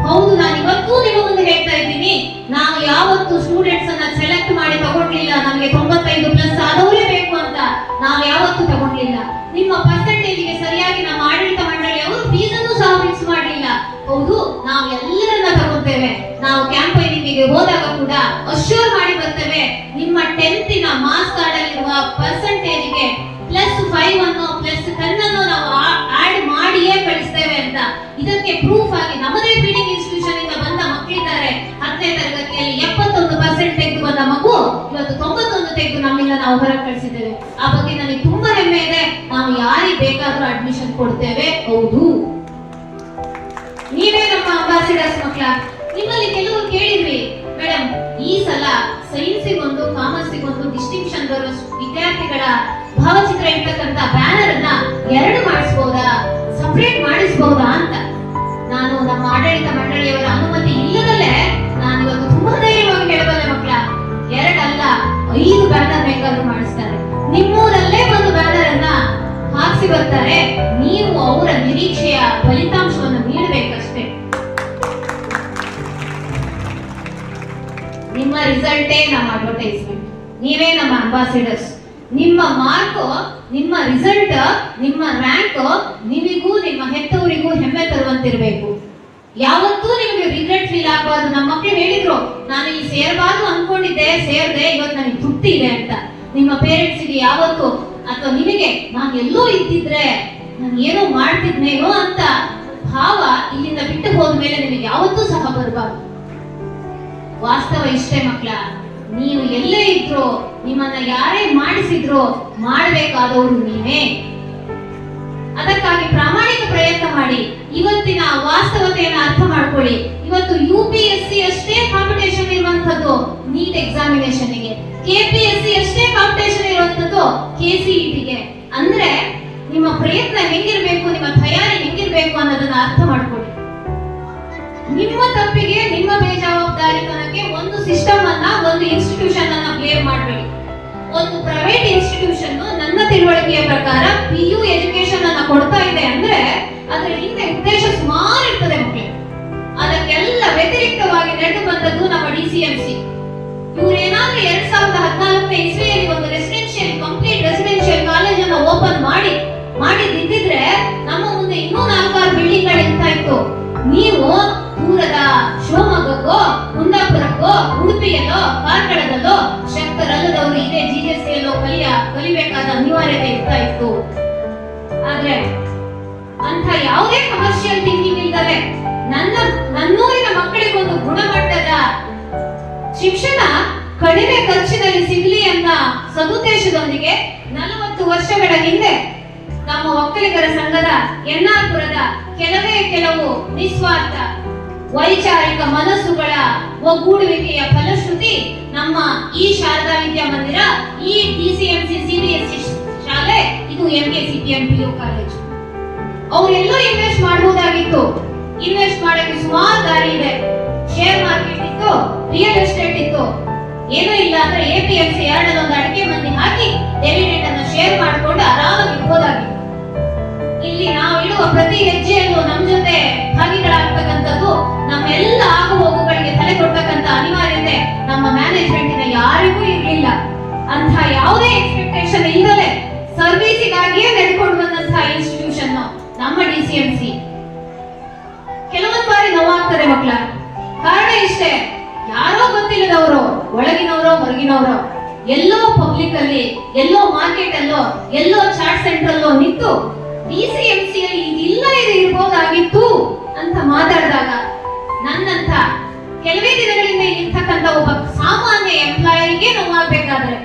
ಹೌದು, ನಾನು ಇವತ್ತು ನಿಮ್ಮ ಮುಂದೆ ಹೇಳ್ತಾ ಇದ್ದೀನಿ, ನಾವು ಯಾವತ್ತು ಸ್ಟೂಡೆಂಟ್ಸ್ ಅನ್ನ ಸೆಲೆಕ್ಟ್ ಮಾಡಿ ತಗೊಂಡ್ಲಿಲ್ಲ, ನಮಗೆ 95+ ಆದವರೇ ಬೇಕು ಅಂತ ನಾವು ಯಾವತ್ತು ತಗೊಂಡ್ಲಿಲ್ಲ. ನಿಮ್ಮ ಪರ್ಸೆಂಟೇಜ್ಗೆ ಸರಿಯಾಗಿ ನಮ್ಮ ಆಡಳಿತ ಮಂಡಳಿಯವರು ಫೀಸ್ ಅನ್ನು ಸಹ ಫಿಕ್ಸ್ ಮಾಡಲಿಲ್ಲ. ಹೌದು, ನಾವು ಎಲ್ಲರನ್ನ ತಗೊಳ್ತೇವೆ. ನಾವು ಕ್ಯಾಂಪೈನಿಂಗ್ ಹೋದಾಗ ಕೂಡ ಅಶ್ಯೂರ್ ಮಾಡಿ ಬರ್ತೇವೆ, ನಿಮ್ಮ 10th ಮಾರ್ಕ್ಸ್ ಕಾರ್ಡ್ ಅಲ್ಲಿರುವ ಪರ್ಸೆಂಟೇಜ್ಗೆ +5 ಅನ್ನೋ +10 ಅನ್ನೋ ನಾವು ಆಡ್ ಮಾಡಿಯೇ ಕಳಿಸ್ತೇವೆ ಅಂತ. ಇದಕ್ಕೆ ಪ್ರೂಫ್ ಆಗಿ ನಮ್ಮದೇ ಫೀಡಿಂಗ್ ಇನ್ಸ್ಟಿಟ್ಯೂಷನ್ ಇಂದ ಬಂದ ಮಕ್ಕಳಿದ್ದಾರೆ. 10ನೇ ತರಗತಿಯಲ್ಲಿ 71% ತೆಗೆದು ಬಂದ ಮಗು ಇವತ್ತು 91 ತೆಗೆದು ನಮ್ಮಿಂದ ನಾವು ಹೊರಗೆ ಕಳಿಸಿದ್ದೇವೆ. ಆ ಬಗ್ಗೆ ನನಗೆ ತುಂಬಾ ಹೆಮ್ಮೆ ಇದೆ. ನಾವು ಯಾರಿಗೆ ಬೇಕಾದ್ರೂ ಅಡ್ಮಿಷನ್ ಕೊಡ್ತೇವೆ. ಹೌದು, ನೀವೇ ನಮ್ಮ ಅಂಬಾಸಿಡರ್ಸ್ ಮಕ್ಕಳ. ನಿಮ್ಮಲ್ಲಿ ಕೆಲವರು ಕೇಳಿದ್ವಿ, ಮೇಡಮ್ ಈ ಸಲ ಸೈನ್ಸಿಗೊಂದು ಕಾಮರ್ಸಿಗೊಂದು ಡಿಸ್ಟಿಂಕ್ಷನ್ ಬರೋ ವಿದ್ಯಾರ್ಥಿಗಳ ಭಾವಚಿತ್ರ ಇರ್ತಕ್ಕಂಥ ಬ್ಯಾನರ್ ಅನ್ನ 2 ಮಾಡಿಸಬಹುದಾ, ಸಪರೇಟ್ ಮಾಡಿಸಬಹುದಾ ಅಂತ. ನಾನು ನಮ್ಮ ಆಡಳಿತ ಮಂಡಳಿಯವರ ಅನುಮತಿ ಇಲ್ಲದಲ್ಲೇ ನಾನು ಇವತ್ತು ತುಂಬಾ ಧೈರ್ಯವಾಗಿ ಹೇಳಬಲ್ಲೆ ಮಕ್ಕಳ, 2 ಅಲ್ಲ 5 ಬ್ಯಾನರ್ ಬೇಕಾದ್ರೂ ಮಾಡಿಸ್ತಾರೆ. ನಿಮ್ಮೂರಲ್ಲೇ ಒಂದು ಬ್ಯಾನರ್ ಅನ್ನ ಹಾಕಿಸಿ ಬರ್ತಾರೆ. ನೀವು ಅವರ ನಿರೀಕ್ಷೆಯ ಫಲಿತಾಂಶವನ್ನು ನೀಡಬೇಕಷ್ಟೇ. ನಿಮ್ಮ ರಿಸಲ್ಟೇ ನಮ್ಮ ಅಡ್ವರ್ಟೈಸ್ಮೆಂಟ್, ನೀವೇ ನಮ್ಮ ಅಂಬಾಸಿಡರ್ಸ್. ನಿಮ್ಮ ಮಾರ್ಕ್, ನಿಮ್ಮ ರಿಸಲ್ಟ್, ನಿಮ್ಮ ರ್ಯಾಂಕ್ ನಿಮಗೂ ನಿಮ್ಮ ಹೆತ್ತವರಿಗೂ ಹೆಮ್ಮೆ ತರುವಂತಿರಬೇಕು. ಯಾವತ್ತೂ ನಿಮಗೆ ರಿಗ್ರೆಟ್ ಫೀಲ್ ಆಗಬಾರ್ದು. ನಮ್ಮ ಮಕ್ಕಳು ಹೇಳಿದ್ರು, ನಾನು ಇಲ್ಲಿ ಸೇರಬಾರ್ದು ಅನ್ಕೊಂಡಿದ್ದೆ, ಸೇರ್ದೆ, ಇವತ್ತು ನನಗೆ ತೃಪ್ತಿ ಇದೆ ಅಂತ. ನಿಮ್ಮ ಪೇರೆಂಟ್ಸ್ಗೆ ಯಾವತ್ತು, ಅಥವಾ ನಿಮಗೆ ನಾನು ಎಲ್ಲೋ ಇದ್ದಿದ್ರೆ ನಾನು ಏನೋ ಮಾಡ್ತಿದ್ನೇನೋ ಅಂತ ಭಾವ ಇಲ್ಲಿಂದ ಬಿಟ್ಟು ಹೋದ್ಮೇಲೆ ನಿಮಗೆ ಯಾವತ್ತೂ ಸಹ ಬರಬಾರ್ದು. ವಾಸ್ತವ ಇಷ್ಟೇ ಮಕ್ಕಳ, ನೀವು ಎಲ್ಲೇ ಇದ್ರೋ, ನಿಮ್ಮನ್ನ ಯಾರೇ ಮಾಡಿಸಿದ್ರೋ ಮಾಡಬೇಕಾದವರು ನೀವೇ. ಅದಕ್ಕಾಗಿ ಪ್ರಾಮಾಣಿಕ ಪ್ರಯತ್ನ ಮಾಡಿ. ಇವತ್ತಿನ ವಾಸ್ತವತೆಯನ್ನು ಅರ್ಥ ಮಾಡ್ಕೊಳ್ಳಿ. ಇವತ್ತು UPSC ಅಷ್ಟೇ ಕಾಂಪಿಟೇಷನ್ ಇರುವಂತದ್ದು ನೀಟ್ ಎಕ್ಸಾಮಿನೇಷನ್ಗೆ, KPSC ಅಷ್ಟೇ ಕಾಂಪಿಟೇಷನ್ ಇರುವಂತದ್ದು KCETಗೆ. ಅಂದ್ರೆ ನಿಮ್ಮ ಪ್ರಯತ್ನ ಹೆಂಗಿರ್ಬೇಕು, ನಿಮ್ಮ ತಯಾರಿ ಹೆಂಗಿರ್ಬೇಕು ಅನ್ನೋದನ್ನ ಅರ್ಥ ಮಾಡ್ಕೊಳ್ಳಿ. ನಿಮ್ಮ ತಪ್ಪಿಗೆ, ನಿಮ್ಮ ಬೇಜವಾಬ್ದಾರಿತನಕ್ಕೆ ಒಂದು ಸಿಸ್ಟಮ್ ಅನ್ನ, ಒಂದು ಇನ್ಸ್ಟಿಟ್ಯೂಷನ್ ಅನ್ನ ಬ್ಲೇಮ್ ಮಾಡಬೇಡಿ. ಒಂದು ಪ್ರೈವೇಟ್ ಇನ್ಸ್ಟಿಟ್ಯೂಷನ್ ನನ್ನ ತಿಳುವಳಿಕೆಯ ಪ್ರಕಾರ PU ಎಜುಕೇಶನ್ ಅನ್ನ ಕೊಡ್ತಾ ಇದೆ ಅಂದ್ರೆ ಅದರ ಹಿಂದೆ ಉದ್ದೇಶ ಸುಮಾರು ಇರ್ತದೆ ಮಕ್ಕಳು. ಅದಕ್ಕೆಲ್ಲ ವ್ಯತಿರಿಕ್ತವಾಗಿ ನಡೆದು ಬಂದದ್ದು ನಮ್ಮ DCMC. ಇವ್ರೇನಾದ್ರೂ 2014 ಇಸ್ವಿಯಲ್ಲಿ ಒಂದು ಕಂಪ್ಲೀಟ್ ರೆಸಿಡೆನ್ಷಿಯಲ್ ಕಾಲೇಜ್ ಅನ್ನ ಓಪನ್ ಮಾಡಿದ್ದಿದ್ರೆ ನಮ್ಮ ಮುಂದೆ ಇನ್ನೂ 4-6 ಬಿಲ್ಡಿಂಗ್ ಗಳು ಇರ್ತಾ ಇತ್ತು. ನೀವು ದೂರದ ಶಿವಮೊಗ್ಗಕ್ಕೋ, ಕುಂದಾಪುರಕ್ಕೋ, ಉಡುಪಿಯಲ್ಲೋ, ಕಾರ್ಕಳದಲ್ಲೋ ಶಕ್ತರಲ್ಲದವರು ಇದೇ GJCಯಲ್ಲೋ ಕಲಿಬೇಕಾದ ಅನಿವಾರ್ಯತೆ ಇರ್ತಾ ಇತ್ತು. ಆದ್ರೆ ಅಂತ ಯಾವುದೇ ಕಮರ್ಷಿಯಲ್ ಥಿಂಕಿಂಗ್ ಇಲ್ಲದೆ ನನ್ನೂರಿನ ಮಕ್ಕಳಿಗೆ ಒಂದು ಗುಣಮಟ್ಟದ ಶಿಕ್ಷಣ ಕಡಿಮೆ ಖರ್ಚಿನಲ್ಲಿ ಸಿಗಲಿ ಅಂತ ಸದುದ್ದೇಶದೊಂದಿಗೆ 40 ವರ್ಷಗಳ ಹಿಂದೆ ನಮ್ಮ ಒಕ್ಕಲಿಗರ ಸಂಘದ ಎನ್ನಾಪುರದ ಕೆಲವು ನಿಸ್ವಾರ್ಥ ವೈಚಾರಿಕ ಮನಸ್ಸುಗಳ ಒಗ್ಗೂಡುವಿಕೆಯ ಫಲಶ್ರುತಿ ನಮ್ಮ ಈ ಶಾರದಾ ವಿದ್ಯಾಮಂದಿರ, ಈ DCMC CBSE ಶಾಲೆ, ಇದು MKCPM PU ಕಾಲೇಜು. ಅವರೆಲ್ಲೋ ಇನ್ವೆಸ್ಟ್ ಮಾಡಬಹುದಾಗಿತ್ತು. ಇನ್ವೆಸ್ಟ್ ಮಾಡಕ್ಕೆ ಸುಮಾರು ದಾರಿ ಇದೆ. ಶೇರ್ ಮಾರ್ಕೆಟ್ ಇತ್ತು, ರಿಯಲ್ ಎಸ್ಟೇಟ್ ಇತ್ತು. ಏನೂ ಇಲ್ಲ ಅಂದ್ರೆ APMC 2 ಒಂದು ಅಡಿಕೆ ಮಂದಿ ಹಾಕಿ ಡಿವಿಡೆಂಡ್ ಅನ್ನು ಶೇರ್ ಮಾಡಿಕೊಂಡು ಆರಾಮಾಗಿ ಇರ್ಬೋದಾಗಿತ್ತು. ಇಲ್ಲಿ ನಾವು ಇಡುವ ಪ್ರತಿ ಹೆಜ್ಜೆಯಲ್ಲೂ ನಮ್ಮ ಜೊತೆ ಭಾಗಿಗಳಾಗ್ತಕ್ಕಂಥದ್ದು, ನಮ್ಮೆಲ್ಲ ಆಗು ಹೋಗುಗಳಿಗೆ ತಲೆ ಕೊಡ್ತಕ್ಕಂಥ ಅನಿವಾರ್ಯತೆ ನಮ್ಮ ಮ್ಯಾನೇಜ್ಮೆಂಟಿನ ಯಾರಿಗೂ ಇರಲಿಲ್ಲ. ಅಂತ ಯಾವುದೇ ಎಕ್ಸ್ಪೆಕ್ಟೇಷನ್ ಇಲ್ಲದೆ ಸರ್ವಿಸಿಗಾಗಿಯೇ ನಡೆದುಕೊಂಡು ಬಂದಂತಹ ಇನ್ಸ್ಟಿಟ್ಯೂಷನ್ ನಮ್ಮ DCMC. ಕೆಲವೊಂದು ಬಾರಿ ನೋವಾಗ್ತದೆ ಮಕ್ಕಳ. ಕಾರಣ ಇಷ್ಟೇ, ಯಾರೋ ಗೊತ್ತಿಲ್ಲದವರು, ಒಳಗಿನವರೋ ಹೊರಗಿನವರೋ, ಎಲ್ಲೋ ಪಬ್ಲಿಕ್ ಅಲ್ಲಿ, ಎಲ್ಲೋ ಮಾರ್ಕೆಟ್ ಅಲ್ಲೋ, ಎಲ್ಲೋ ಚಾಟ್ ಸೆಂಟರ್ ಅಲ್ಲೋ ನಿಂತು DCMC ಅಲ್ಲಿ ಇದಿಲ್ಲ, ಇದು ಇರ್ಬೋದಾಗಿತ್ತು ಅಂತ ಮಾತಾಡಿದಾಗ ನನ್ನಂತ ಕೆಲವೇ ದಿನಗಳಿಂದ ಇರ್ತಕ್ಕಂಥ ಒಬ್ಬ ಸಾಮಾನ್ಯ ಎಂಪ್ಲಾಯಿಗೆ ನೋವಾಗಬೇಕಾದ್ರೆ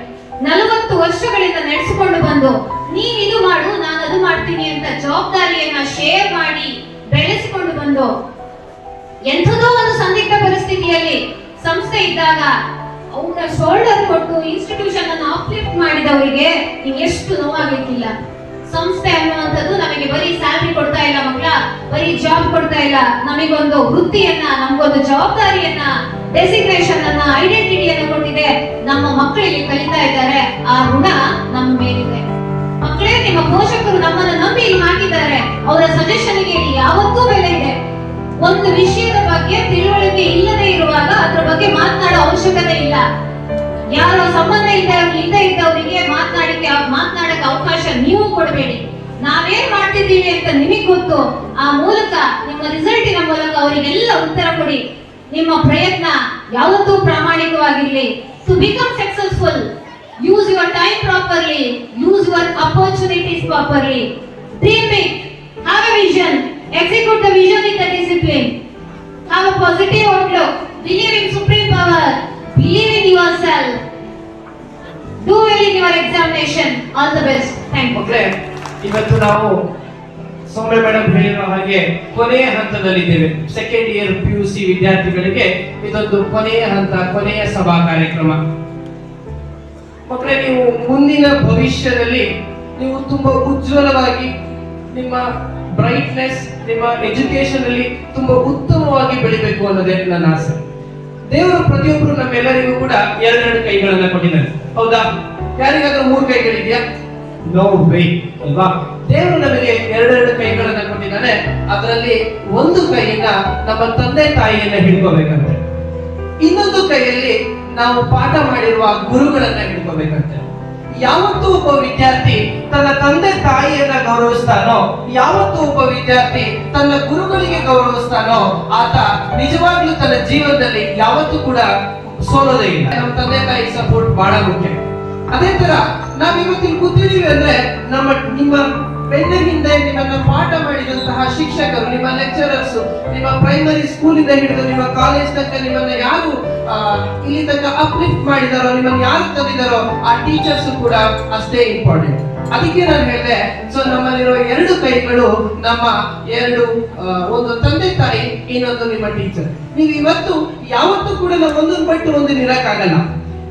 40 ವರ್ಷಗಳಿಂದ ನಡೆಸಿಕೊಂಡು ಬಂದು ನೀನ್ ಇದು ಮಾಡು, ನಾನು ಅದು ಮಾಡ್ತೀನಿ ಅಂತ ಜವಾಬ್ದಾರಿಯನ್ನ ಶೇರ್ ಮಾಡಿ ಬೆಳೆಸಿಕೊಂಡು ಬಂದು ಎಂಥದೋ ಒಂದು ಸಂದಿಗ್ಧ ಪರಿಸ್ಥಿತಿಯಲ್ಲಿ ಸಂಸ್ಥೆ ಇದ್ದಾಗ ಅವರ ಶೋಲ್ಡರ್ ಕೊಟ್ಟು ಇನ್ಸ್ಟಿಟ್ಯೂಷನ್ ಅನ್ನು ಅಪ್ಲಿಫ್ಟ್ ಮಾಡಿದವರಿಗೆ ಎಷ್ಟು ನೋವಾಗಲಿಕ್ಕಿಲ್ಲ. ಸಂಸ್ಥೆ ಅನ್ನುವಂಥದ್ದು ನಮಗೆ ಬರೀ ಸ್ಯಾಲರಿ ಕೊಡ್ತಾ ಇಲ್ಲ ಮಕ್ಕಳ, ಬರೀ ಜಾಬ್ ಕೊಡ್ತಾ ಇಲ್ಲ, ನಮಗೊಂದು ವೃತ್ತಿಯನ್ನ, ನಮಗೊಂದು ಜವಾಬ್ದಾರಿಯನ್ನ, ಡೆಸಿಗ್ನೇಷನ್ ಅನ್ನ, ಐಡೆಂಟಿಟಿಯನ್ನು ಕೊಟ್ಟಿದೆ. ನಮ್ಮ ಮಕ್ಕಳಿಗೆ ಕಲಿತಾ ಇದ್ದಾರೆ, ಆ ಋಣ ನಮ್ಮ ಮೇಲಿದೆ. ಮಕ್ಕಳೇ, ನಿಮ್ಮ ಪೋಷಕರು ನಮ್ಮನ್ನು ನಂಬಿ ಇಲ್ಲಿ ಹಾಕಿದ್ದಾರೆ, ಅವರ ಸಜೆಷನ್ಗೆ ಯಾವತ್ತೂ ಬೆಲೆ ಇದೆ. ಒಂದು ವಿಷಯದ ಬಗ್ಗೆ ತಿಳುವಳಿಕೆ ಇಲ್ಲದೆ ಇರುವಾಗ ಅದರ ಬಗ್ಗೆ ಮಾತನಾಡೋ ಅವಶ್ಯಕತೆ ಇಲ್ಲ. ಯಾರೋ ಸಂಬಂಧ ಇಲ್ಲದೆ ಇದ್ದವರಿಗೆ ಮಾತನಾಡಕ್ಕೆ ಅವಕಾಶ ನೀವು ಕೊಡಬೇಡಿ. ನಾವೇನ್ ಮಾಡ್ತಿದ್ದೀವಿ ಅಂತ ನಿಮಗೆ ಗೊತ್ತು. ಆ ಮೂಲಕ ನಿಮ್ಮ ರಿಸಲ್ಟಿನ ಮೂಲಕ ಅವರಿಗೆಲ್ಲ ಉತ್ತರ ಕೊಡಿ. ನಿಮ್ಮ ಪ್ರಯತ್ನ ಯಾವತ್ತೂ ಪ್ರಾಮಾಣಿಕವಾಗಿರಲಿ. To become successful, use your time properly, use your opportunities properly, dream big, have a vision, execute the vision with the discipline, have a positive outlook, believe in supreme power, believe in yourself, do well in your examination. All the best. Thank you. ಮಕ್ಕಳೇ, ಇವತ್ತು ನಾವು ಸೌಮ್ಯ madam ಹೇಳಿರೋ ಹಾಗೆ ಕೊನೆಯ ಹಂತದಲ್ಲಿದ್ದೇವೆ. Second year PUC ವಿದ್ಯಾರ್ಥಿಗಳಿಗೆ ಇದೊಂದು ಕೊನೆಯ ಹಂತ, ಕೊನೆಯ ಸಭಾ ಕಾರ್ಯಕ್ರಮ. ಮಕ್ಕಳೇ, ನೀವು ಮುಂದಿನ ಭವಿಷ್ಯದಲ್ಲಿ ನೀವು ತುಂಬಾ ಉಜ್ವಲವಾಗಿ, ನಿಮ್ಮ ಬ್ರೈಟ್ನೆಸ್, ನಿಮ್ಮ ಎಜುಕೇಶನ್ ಅಲ್ಲಿ ತುಂಬಾ ಉತ್ತಮವಾಗಿ ಬೆಳಿಬೇಕು ಅನ್ನೋದೇ ನನ್ನ ಆಸೆ. ದೇವರು ಪ್ರತಿಯೊಬ್ಬರು ನಮ್ಮೆಲ್ಲರಿಗೂ ಕೂಡ 2 ಕೈಗಳನ್ನ ಕೊಟ್ಟಿದ್ದಾರೆ, ಹೌದಾ? ಯಾರಿಗಾದ್ರೂ 3 ಕೈಗಳಿದೆಯಾ? ನೋ ವೇ ಅಲ್ವಾ? ದೇವರು ನಮಗೆ 2 ಕೈಗಳನ್ನ ಕೊಟ್ಟಿದ್ದಾನೆ. ಅದರಲ್ಲಿ ಒಂದು ಕೈಯನ್ನ ನಮ್ಮ ತಂದೆ ತಾಯಿಯನ್ನ ಹಿಡ್ಕೋಬೇಕಂತೆ, ಇನ್ನೊಂದು ಕೈಯಲ್ಲಿ ನಾವು ಪಾಠ ಮಾಡಿರುವ ಗುರುಗಳನ್ನ ಹಿಡ್ಕೋಬೇಕಂತೆ. ಯಾವತ್ತೂ ಒಬ್ಬ ವಿದ್ಯಾರ್ಥಿ ತನ್ನ ತಂದೆ ತಾಯಿಯನ್ನ ಗೌರವಿಸ್ತಾನೋ, ಯಾವತ್ತೂ ಒಬ್ಬ ವಿದ್ಯಾರ್ಥಿ ತನ್ನ ಗುರುಗಳಿಗೆ ಗೌರವಿಸ್ತಾನೋ, ಆತ ನಿಜವಾಗ್ಲೂ ತನ್ನ ಜೀವನದಲ್ಲಿ ಯಾವತ್ತೂ ಕೂಡ ಸೋಲೋದೇ ಇಲ್ಲ. ನಮ್ಮ ತಂದೆ ತಾಯಿ ಸಪೋರ್ಟ್ ಬಹಳ ಮುಖ್ಯ. ಅದೇ ತರ ನಾವ್ ಇವತ್ತಿನ ಕೂತಿದೀವಿ ಅಂದ್ರೆ ನಿಮ್ಮ ಬೆನ್ನ ಹಿಂದೆ ನಿಮ್ಮನ್ನ ಪಾಠ ಮಾಡಿದಂತಹ ಶಿಕ್ಷಕರು, ನಿಮ್ಮ ಲೆಕ್ಚರರ್ಸ್, ನಿಮ್ಮ ಪ್ರೈಮರಿ ಸ್ಕೂಲ್ ಇಂದ ಹಿಡಿದು ನಿಮ್ಮ ಕಾಲೇಜ್ ತನಕ ನಿಮ್ಮನ್ನ ಯಾರು ಇಲ್ಲಿ ತನಕ ಅಪ್ಲಿಫ್ಟ್ ಮಾಡಿದಾರೋ, ನಿಮ್ಮನ್ನ ಯಾರು ತಂದಿದಾರೋ ಆ ಟೀಚರ್ಸ್ ಕೂಡ ಅಷ್ಟೇ ಇಂಪಾರ್ಟೆಂಟ್. ಅದಕ್ಕೆ ನಾನು ಹೇಳಿದೆ, ಸೊ ನಮ್ಮಲ್ಲಿರೋ 2 ಕೈಗಳು ನಮ್ಮ ಒಂದು ತಂದೆ ತಾಯಿ, ಇನ್ನೊಂದು ನಿಮ್ಮ ಟೀಚರ್. ನೀವು ಇವತ್ತು ಯಾವತ್ತೂ ಕೂಡ ನಾವು ಒಂದೊಂದು ಬಿಟ್ಟು ಒಂದಿನ ಇರಕ್ಕಾಗಲ್ಲ.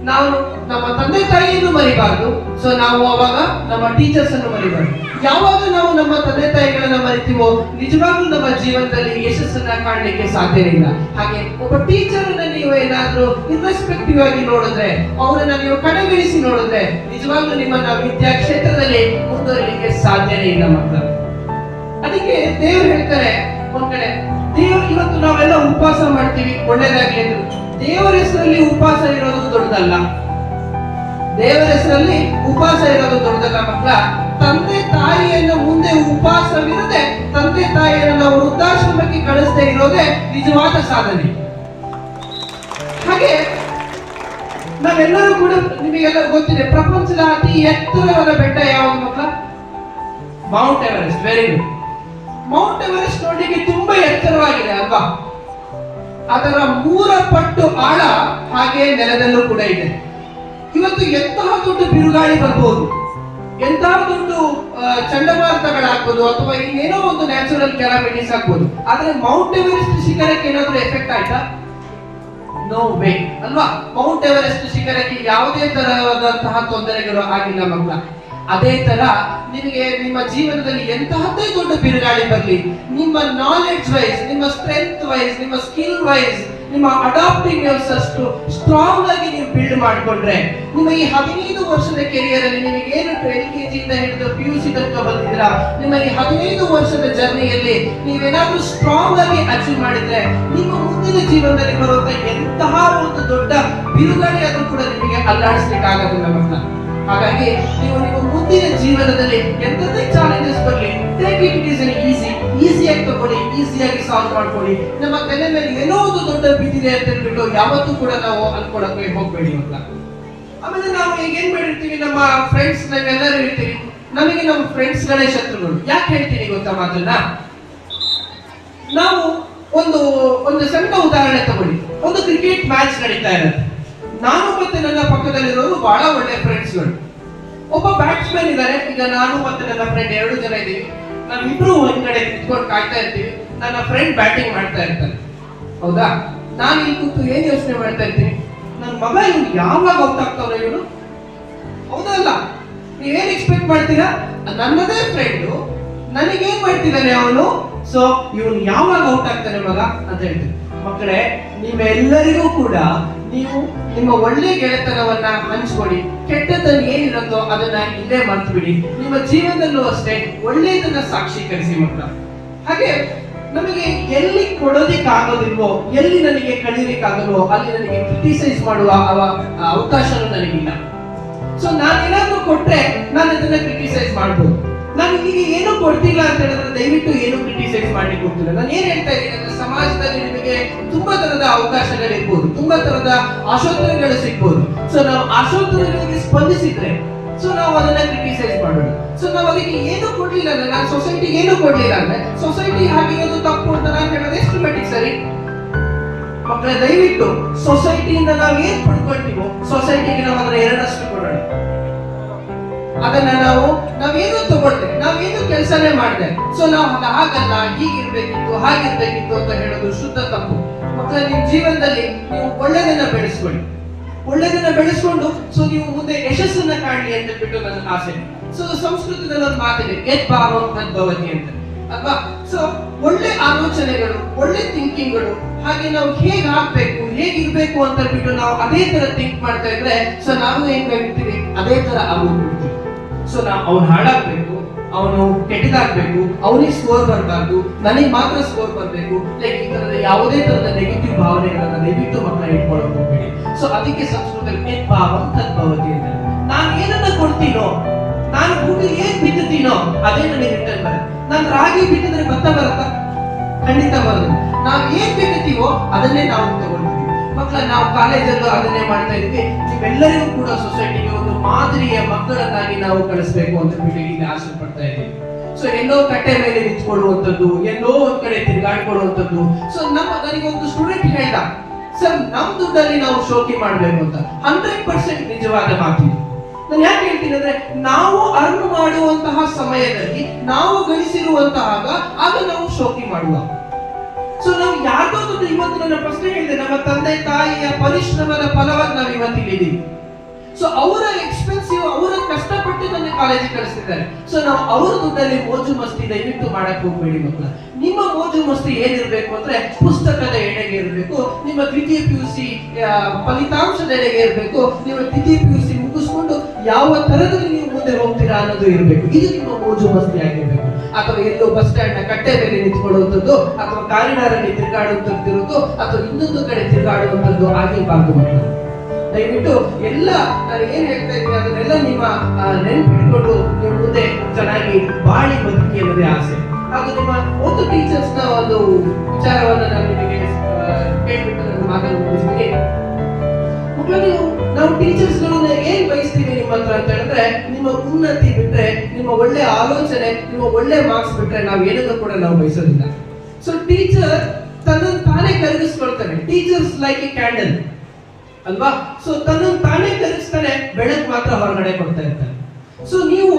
ನಾವು ನಮ್ಮ ತಂದೆ ತಾಯಿಯನ್ನು ಮರಿಬಾರ್ದು, ಸೊ ನಾವು ಅವಾಗ ನಮ್ಮ ಟೀಚರ್ಸ್ ಅನ್ನು ಮರಿಬಾರ್ದು. ಯಾವಾಗ ನಾವು ನಮ್ಮ ತಂದೆ ತಾಯಿಗಳನ್ನ ಮರಿತೀವೋ ನಿಜವಾಗ್ಲೂ ನಮ್ಮ ಜೀವನದಲ್ಲಿ ಯಶಸ್ಸನ್ನ ಕಾಣಲಿಕ್ಕೆ ಸಾಧ್ಯ ಇಲ್ಲ. ಹಾಗೆ ಒಬ್ಬ ಟೀಚರ್ ಅನ್ನ ನೀವು ಏನಾದ್ರೂ ಇರ್ರೆಸ್ಪೆಕ್ಟಿವ್ ಆಗಿ ನೋಡಿದ್ರೆ, ಅವರನ್ನ ನೀವು ಕಡೆಗಣಿಸಿ ನೋಡಿದ್ರೆ, ನಿಜವಾಗ್ಲೂ ನಿಮ್ಮನ್ನ ವಿದ್ಯಾ ಕ್ಷೇತ್ರದಲ್ಲಿ ಮುಂದುವರಿಲಿಕ್ಕೆ ಸಾಧ್ಯನೇ ಇಲ್ಲ ಮಕ್ಕಳು. ಅದಕ್ಕೆ ದೇವರು ಹೇಳ್ತಾರೆ, ಒಂದ್ ಕಡೆ ದೇವರು ಇವತ್ತು ನಾವೆಲ್ಲ ಉಪವಾಸ ಮಾಡ್ತೀವಿ ಒಳ್ಳೇದಾಗ್ಲಿ ಅಂತ. ದೇವರ ಹೆಸರಲ್ಲಿ ಉಪವಾಸ ಇರೋದು ದೊಡ್ಡದಲ್ಲ. ದೇವರ ಹೆಸರಲ್ಲಿ ಉಪವಾಸ ಇರೋದು ದೊಡ್ಡದಲ್ಲ ಮಕ್ಕಳ. ತಂದೆ ತಾಯಿಯನ್ನು ಮುಂದೆ ಉಪವಾಸವಿರದೆ ತಂದೆ ತಾಯಿಯನ್ನು ನಾವು ವೃದ್ಧಾಶ್ರಮಕ್ಕೆ ಕಳಿಸದೆ ಇರೋದೇ ನಿಜವಾದ ಸಾಧನೆ. ಹಾಗೆ ನಾವೆಲ್ಲರೂ ಕೂಡ, ನಿಮಗೆಲ್ಲ ಗೊತ್ತಿದೆ, ಪ್ರಪಂಚದ ಅತಿ ಎತ್ತರವಾದ ಬೆಟ್ಟ ಯಾವುದು ಮಕ್ಕಳ? Mount Everest. Very good. Mount Everest ನೋಡ್ಲಿಕ್ಕೆ ತುಂಬಾ ಎತ್ತರವಾಗಿದೆ ಅಲ್ವಾ? ಅದರ 3 ಪಟ್ಟು ಆಳ ಹಾಗೆ ನೆಲದಲ್ಲೂ ಕೂಡ ಇದೆ. ಇವತ್ತು ಎಂತಹ ದೊಡ್ಡ ಬಿರುಗಾಳಿ ಬರ್ಬೋದು, ಎಂತಹ ದೊಡ್ಡ ಚಂಡಮಾರುತಗಳಾಗ್ಬೋದು, ಅಥವಾ ಇನ್ನೇನೋ ಒಂದು ನ್ಯಾಚುರಲ್ ಕೆಲಾಮಿಟೀಸ್ ಆಗ್ಬೋದು. ಆದ್ರೆ ಮೌಂಟ್ ಎವರೆಸ್ಟ್ ಶಿಖರಕ್ಕೆ ಏನಾದ್ರೂ ಎಫೆಕ್ಟ್ ಆಯ್ತಾ? ನೋ ವೇ ಅಲ್ವಾ? ಮೌಂಟ್ ಎವರೆಸ್ಟ್ ಶಿಖರಕ್ಕೆ ಯಾವುದೇ ತರವಾದಂತಹ ತೊಂದರೆಗಳು ಆಗಿಲ್ಲ ಮಕ್ಕಳ. ಅದೇ ತರ ನಿಮಗೆ ನಿಮ್ಮ ಜೀವನದಲ್ಲಿ ಎಂತಹದ್ದೇ ದೊಡ್ಡ ಬಿರುಗಾಳಿ ಬರಲಿ, ನಿಮ್ಮ ನಾಲೆಡ್ಜ್ ವೈಸ್, ನಿಮ್ಮ ಸ್ಟ್ರೆಂತ್ ವೈಸ್, ನಿಮ್ಮ ಸ್ಕಿಲ್ ವೈಸ್, ನಿಮ್ಮ ಅಡಾಪ್ಟಿಂಗ್ ಅಷ್ಟು ಸ್ಟ್ರಾಂಗ್ ಆಗಿ ನೀವು ಬಿಲ್ಡ್ ಮಾಡಿಕೊಂಡ್ರೆ, ನಿಮ್ಮ ಈ 15 ವರ್ಷದ ಕೆರಿಯರ್ ಅಲ್ಲಿ ನಿಮಗೆ ಏನು LKG ಇಂದ ಹಿಡಿದು PUC ತನಕ ಬಂದಿದ್ದೀರಾ, ನಿಮ್ಮ ಈ 15 ವರ್ಷದ ಜರ್ನಿಯಲ್ಲಿ ನೀವೇನಾದ್ರೂ ಸ್ಟ್ರಾಂಗ್ ಆಗಿ ಅಚೀವ್ ಮಾಡಿದ್ರೆ, ನಿಮ್ಮ ಮುಂದಿನ ಜೀವನದಲ್ಲಿ ಬರುವಂತ ಎಂತಹ ಒಂದು ದೊಡ್ಡ ಬಿರುಗಾಳಿ ಆದ್ರೂ ಕೂಡ ನಿಮಗೆ ಅಲ್ಲಾಡಿಸ್ಲಿಕ್ಕೆ ಆಗೋದಿಲ್ಲ ಮಕ್ಕಳ. ಹಾಗಾಗಿ ನೀವು ನಿಮ್ಮ ಮುಂದಿನ ಜೀವನದಲ್ಲಿ ಎಂತದೇ ಚಾಲೆಂಜಸ್ ಬರಲಿ, ಟೇಕ್ ಇಟ್ ಈಸ್ ಈಸಿಯಾಗಿ ತಗೊಳ್ಳಿ, ಈಸಿಯಾಗಿ ಸಾಲ್ವ್ ಮಾಡ್ಕೊಳ್ಳಿ. ನಮ್ಮ ತಲೆ ಮೇಲೆ ಏನೋ ಒಂದು ದೊಡ್ಡ ಬಿದ್ದಿದೆ ಅಂತ ಹೇಳ್ಬಿಟ್ಟು ಯಾವತ್ತೂ ಕೂಡ ನಾವು ಅನ್ಕೊಳಕ್ಕೆ ಹೋಗ್ಬೇಡಿ ಅಂತ. ಆಮೇಲೆ ನಾವು ಈಗ ಏನ್ ಮಾಡಿರ್ತೀವಿ, ನಮ್ಮ ಫ್ರೆಂಡ್ಸ್ ನಾವೆಲ್ಲರೂ ಹೇಳ್ತೀವಿ, ನಮಗೆ ನಮ್ಮ ಫ್ರೆಂಡ್ಸ್ ಗಳೇ ಶತ್ರುಗಳು. ಯಾಕೆ ಹೇಳ್ತೀನಿ ಗೊತ್ತಾ ಮಾತನ್ನ? ನಾವು ಒಂದು ಸಣ್ಣ ಉದಾಹರಣೆ ತಗೊಳ್ಳಿ. ಒಂದು ಕ್ರಿಕೆಟ್ ಮ್ಯಾಚ್ ನಡೀತಾ ಇರುತ್ತೆ. ನಾನು ಮತ್ತೆ ನನ್ನ ಪಕ್ಕದಲ್ಲಿರೋರು ಬಹಳ ಒಳ್ಳೆ ಫ್ರೆಂಡ್ಸ್ಗಳು. ಒಬ್ಬ ಬ್ಯಾಟ್ಸ್ಮನ್ ಇದ್ದಾರೆ. ಈಗ ನಾನು ಮತ್ತೆ ನನ್ನ ಫ್ರೆಂಡ್ 2 ಜನ ಇದ್ದೀವಿ. ನಾವಿಬ್ರು ಒಂದ್ ಕಡೆ ನಿಂತ್ಕೊಂಡು ಕಾಯ್ತಾ ಇರ್ತೀವಿ. ನನ್ನ ಫ್ರೆಂಡ್ ಬ್ಯಾಟಿಂಗ್ ಮಾಡ್ತಾ ಇರ್ತಾನೆ, ಹೌದಾ? ನಾನು ಇಲ್ಲಿ ಕೂತು ಏನ್ ಯೋಚನೆ ಮಾಡ್ತಾ ಇರ್ತೀನಿ, ನನ್ನ ಮಗ ಇವ್ನು ಯಾವಾಗ ಔಟ್ ಆಗ್ತಾವ ಇವನು, ಹೌದಲ್ಲ? ನೀವೇನ್ ಎಕ್ಸ್ಪೆಕ್ಟ್ ಮಾಡ್ತೀರಾ? ನನ್ನದೇ ಫ್ರೆಂಡು ನನಗೇನ್ ಮಾಡ್ತಿದ್ದಾನೆ ಅವನು, ಸೊ ಇವನು ಯಾವಾಗ ಔಟ್ ಆಗ್ತಾನೆ ಮಗ ಅಂತ ಹೇಳ್ತೀನಿ. ಮಕ್ಕಳೇ, ನಿಮ್ಮೆಲ್ಲರಿಗೂ ಕೂಡ ನೀವು ನಿಮ್ಮ ಒಳ್ಳೆ ಗೆಳೆತನವನ್ನ ಹಂಚ್ಕೊಡಿ. ಕೆಟ್ಟದನ್ನು ಏನಿರುತ್ತೋ ಅದನ್ನ ಇಲ್ಲೇ ಮರ್ತು ಬಿಡಿ. ನಿಮ್ಮ ಜೀವನದಲ್ಲೂ ಅಷ್ಟೇ ಒಳ್ಳೆಯದನ್ನ ಸಾಕ್ಷೀಕರಿಸಿ ಮಕ್ಕಳ. ಹಾಗೆ ನಮಗೆ ಎಲ್ಲಿ ಕೊಡೋದಿಕ್ಕಾಗೋದಿಲ್ವೋ, ಎಲ್ಲಿ ನನಗೆ ಕಳೀಲಿಕ್ಕಾಗಲ್ವೋ ಅಲ್ಲಿ ನನಗೆ ಕ್ರಿಟಿಸೈಸ್ ಮಾಡುವ ಅವಕಾಶನೂ ನನಗಿಲ್ಲ. ಸೊ ನಾನೇನಾದ್ರೂ ಕೊಟ್ರೆ ನಾನು ಅದನ್ನ ಕ್ರಿಟಿಸೈಸ್ ಮಾಡ್ಬೋದು. ನಾನು ನಿಮಗೆ ಏನು ಕೊಡ್ತಿಲ್ಲ ಅಂತ ಹೇಳಿದ್ರೆ ದಯವಿಟ್ಟು ಏನು ಕ್ರಿಟಿಸೈಸ್ ಮಾಡ್ಲಿಕ್ಕೆ ಹೋಗ್ತಿಲ್ಲ. ನಾನು ಏನ್ ಹೇಳ್ತಾ ಇದ್ದೀನಿ ಅಂದ್ರೆ, ಸಮಾಜದಲ್ಲಿ ನಿಮಗೆ ತುಂಬಾ ತರದ ಅವಕಾಶಗಳಿರ್ಬೋದು, ತುಂಬಾ ತರದ ಆಶೋತ್ತರಗಳು ಸಿಗ್ಬೋದು. ಸೊ ನಾವು ಆಶೋತ್ತರಗಳಿಗೆ ಸ್ಪಂದಿಸಿದ್ರೆ ಸೊ ನಾವು ಅದನ್ನ ಕ್ರಿಟಿಸೈಸ್ ಮಾಡೋಣ. ಸೊ ನಾವು ಅದಕ್ಕೆ ಏನು ಕೊಡ್ಲಿಲ್ಲ ಅಂದ್ರೆ, ನಾನು ಸೊಸೈಟಿಗೆ ಏನು ಕೊಡ್ಲಿಲ್ಲ ಅಂದ್ರೆ ಸೊಸೈಟಿ ಹಾಗಿರೋದು ತಪ್ಪು ಅಂತ ನಾನು ಹೇಳೋದು ಎಷ್ಟು ಮಟ್ಟಿಗೆ ಸರಿ? ಮಕ್ಕಳ, ದಯವಿಟ್ಟು ಸೊಸೈಟಿಯಿಂದ ನಾವು ಏನ್ ಪಡ್ಕೊಳ್ತೀವೋ ಸೊಸೈಟಿಗೆ ನಾವು ಅದರ 2 ಕೊಡೋಣ. ಅದನ್ನ ನಾವೇನು ತಗೊಳ್ತೇವೆ, ನಾವೇನು ಕೆಲಸನೇ ಮಾಡಿದೆ, ಸೊ ನಾವು ಹಾಗಲ್ಲ, ಹೀಗಿರ್ಬೇಕಿತ್ತು, ಹಾಗಿರ್ಬೇಕಿತ್ತು ಅಂತ ಹೇಳೋದು ಶುದ್ಧ ತಪ್ಪು. ಮಕ್ಕಳ, ನಿಮ್ ಜೀವನದಲ್ಲಿ ನೀವು ಒಳ್ಳೆದನ್ನ ಬೆಳೆಸ್ಕೊಂಡು ಸೊ ನೀವು ಮುಂದೆ ಯಶಸ್ಸನ್ನ ಕಾಣಲಿ ಅಂತ ಹೇಳ್ಬಿಟ್ಟು ನನ್ನ ಆಸೆ. ಸೊ ಸಂಸ್ಕೃತದಲ್ಲಿ ಒಂದು ಮಾತಿದೆ, ಯತ್ ಭಾವಂ ತದ್ ಭವತಿ ಅಂತ ಅಲ್ವಾ? ಸೊ ಒಳ್ಳೆ ಆಲೋಚನೆಗಳು, ಒಳ್ಳೆ ಥಿಂಕಿಂಗ್ಗಳು, ಹಾಗೆ ನಾವು ಹೇಗಾಗ್ಬೇಕು, ಹೇಗಿರ್ಬೇಕು ಅಂತ ಹೇಳ್ಬಿಟ್ಟು ನಾವು ಅದೇ ತರ ಥಿಂಕ್ ಮಾಡ್ತಾ ಇದ್ರೆ ಸೊ ನಾವು ಏನ್ ಹೇಳ್ತೀವಿ ಅದೇ ತರ ಆಗೋಗ್ಬಿಡ್ತೀವಿ. ಸೊ ನಾವು ಅವ್ನು ಹಾಳಾಗ್ಬೇಕು, ಅವನು ಕೆಟ್ಟದಾಗ್ಬೇಕು, ಅವನಿಗೆ ಸ್ಕೋರ್ ಬರಬಾರ್ದು, ನನಗೆ ಮಾತ್ರ ಸ್ಕೋರ್ ಬರಬೇಕು, ಲೈಕ್ ಈ ತರದ ಯಾವುದೇ ತರದ ನೆಗೆಟಿವ್ ಭಾವನೆಗಳನ್ನ ದಯವಿಟ್ಟು ಮಕ್ಕಳ ಇಟ್ಕೊಳ್ಳೋಕೆ ಹೋಗ್ಬೇಡಿ. ಸೊ ಅದಕ್ಕೆ ಸಂಸ್ಕೃತದಲ್ಲಿ ಭಾವಂ ತದ್ಭವತಿ ಅಂತ. ನಾನು ಏನನ್ನ ಕೊಡ್ತೀನೋ, ನಾನು ಭೂಮಿಗೆ ಏನ್ ಬಿತ್ತುತ್ತೀನೋ ಅದೇ ನನಗೆ ರಿಟರ್ನ್ ಬರುತ್ತೆ. ನಾನು ರಾಗಿ ಬಿತ್ತಿದ್ರೆ ಭತ್ತ ಬರುತ್ತಾ? ಖಂಡಿತ ಬರೋದು. ನಾವು ಏನ್ ಬಿತ್ತುತ್ತೀವೋ ಅದನ್ನೇ ನಾವು ತಗೊಳ್ತೀವಿ. ಮಕ್ಕಳ, ನಾವು ಕಾಲೇಜಲ್ಲೂ ಅದನ್ನೇ ಮಾಡ್ತಾ ಇದ್ವಿ. ನೀವೆಲ್ಲರಿಗೂ ಕೂಡ ಸೊಸೈಟಿಗೆ ಒಂದು ಮಾದರಿಯ ಮಕ್ಕಳನ್ನಾಗಿ ನಾವು ಕಳಿಸ್ಬೇಕು ಅಂತ ಹೇಳಿ ಆಸೆ ಪಡ್ತಾ ಇದ್ದೀವಿ. ಸೊ ಎಲ್ಲೋ ಕಟ್ಟೆ ಮೇಲೆ ನಿಂತ್ಕೊಳ್ಳುವಂಥದ್ದು, ಎಲ್ಲೋ ಒಂದ್ ಕಡೆ ತಿರುಗಾಡ್ಕೊಳ್ಳುವಂಥದ್ದು. ಸೊ ನನಗೆ ಒಂದು ಸ್ಟೂಡೆಂಟ್ ಹೇಳ್ದ, ಸರ್ ನಮ್ ದುಡ್ಡಲ್ಲಿ ನಾವು ಶೋಕಿ ಮಾಡ್ಬೇಕು ಅಂತ. 100% ನಿಜವಾದ ಮಾತಿದೆ. ನಾನು ಯಾಕೆ ಹೇಳ್ತೀನಿ ಅಂದ್ರೆ, ನಾವು ಅರ್ನ್ ಮಾಡುವಂತಹ ಸಮಯದಲ್ಲಿ ನಾವು ಗಳಿಸಿರುವಂತಹ ಆಗ ನಾವು ಶೋಕಿ ಮಾಡುವ. ಸೊ ನಾವು ಯಾರ್ದೋ ದುಡ್ಡು, ಇವತ್ತು ನನ್ನ ಪ್ರಶ್ನೆ ಹೇಳಿದೆ, ನಮ್ಮ ತಂದೆ ತಾಯಿಯ ಪರಿಶ್ರಮದ ಫಲವಾಗಿ ನಾವು ಇವತ್ತಿಲ್ಲಿದ್ದೀವಿ. ಸೊ ಅವರ ಎಕ್ಸ್ಪೆನ್ಸಿವ್, ಅವರ ಕಷ್ಟಪಟ್ಟು ನನ್ನ ಕಾಲೇಜಿಗೆ ಕಳಿಸ್ತಿದ್ದಾರೆ. ಸೊ ನಾವು ಅವರ ದುಡ್ಡಲ್ಲಿ ಮೋಜು ಮಸ್ತಿ ದಯವಿಟ್ಟು ಮಾಡಕ್ ಹೋಗ್ಬೇಡಿ ಮಕ್ಕಳ. ನಿಮ್ಮ ಮೋಜು ಮಸ್ತಿ ಏನಿರ್ಬೇಕು ಅಂದ್ರೆ ಪುಸ್ತಕದ ಎಡೆಗೆ ಇರಬೇಕು, ನಿಮ್ಮ ದ್ವಿತೀಯ PUC ಫಲಿತಾಂಶದ ಎಡೆಗೆ ಇರಬೇಕು. ನಿಮ್ಮ ದ್ವಿತೀಯ PUC ಮುಗಿಸ್ಕೊಂಡು ಯಾವ ತರದಲ್ಲಿ ನೀವು ಮುಂದೆ ಮತ್ತೆ ಹೋಗ್ತೀರಾ ಅನ್ನೋದು ಇರಬೇಕು. ಇದು ನಿಮ್ಮ ಮೋಜು ಮಸ್ತಿ ಆಗಿರ್ಬೇಕು. ಅಥವಾ ಎಲ್ಲೋ ಬಸ್ ಸ್ಟ್ಯಾಂಡ್ ನ ಕಟ್ಟೆ ಮೇಲೆ ನಿಂತ್ಕೊಳ್ಳುವಂಥದ್ದು, ಅಥವಾ ಕಾರಿಡಾರಲ್ಲಿ ತಿರುಗಾಡುವಂಥದ್ದು, ಅಥವಾ ಇನ್ನೊಂದು ಕಡೆ ತಿರುಗಾಡುವಂಥದ್ದು ಆಗಿರಬಾರ್ದು ಮಕ್ಕಳು. ದಯವಿಟ್ಟು ಎಲ್ಲ ನಾನು ಏನ್ ಹೇಳ್ತಾ ಇದ್ದೀನಿ ಅದನ್ನೆಲ್ಲ ನಿಮ್ಮ ನೆನಪಿಟ್ಕೊಂಡು ನೀವು ಮುಂದೆ ಚೆನ್ನಾಗಿ ಬಾಳಿ ಬದುಕಿ ಅನ್ನೋದೇ ಆಸೆ. ಹಾಗೂ ನಿಮ್ಮ ಒಂದು ಟೀಚರ್ಸ್ ನ ಒಂದು ವಿಚಾರವನ್ನ ನಾನು ನಿಮಗೆ ಕೇಳ್ಬಿಟ್ಟು ನನ್ನ ಮಾತನ್ನು ಮುಗಿಸ್ತೀನಿ. ಮಕ್ಕಳು, ನಾವು ಟೀಚರ್ಸ್ ಗಳನ್ನ ಏನ್ ಬಯಸ್ತೀವಿ ನಿಮ್ಮ ಹತ್ರ ಅಂತ ಹೇಳಿದ್ರೆ, ನಿಮ್ಮ ಉನ್ನತಿ ಬಿಟ್ರೆ, ನಿಮ್ಮ ಒಳ್ಳೆ ಆಲೋಚನೆ, ನಿಮ್ಮ ಒಳ್ಳೆ ಮಾರ್ಕ್ಸ್ ಬಿಟ್ರೆ ನಾವು ಏನನ್ನು ಕೂಡ ನಾವು ಬಯಸೋದಿಲ್ಲ. ಸೊ ಟೀಚರ್ ತನ್ನನ್ನು ತಾನೇ ಕರಗಿಸ್ಕೊಳ್ತಾನೆ. ಟೀಚರ್ಸ್ ಲೈಕ್ ಎ ಕ್ಯಾಂಡಲ್ ಅಲ್ವಾ? ಸೊ ತನ್ನನ್ನು ತಾನೇ ಕರಗಿಸ್ತಾನೆ, ಬೆಳಕು ಮಾತ್ರ ಹೊರಗಡೆ ಕೊಡ್ತಾ ಇರ್ತಾನೆ. ಸೊ ನೀವು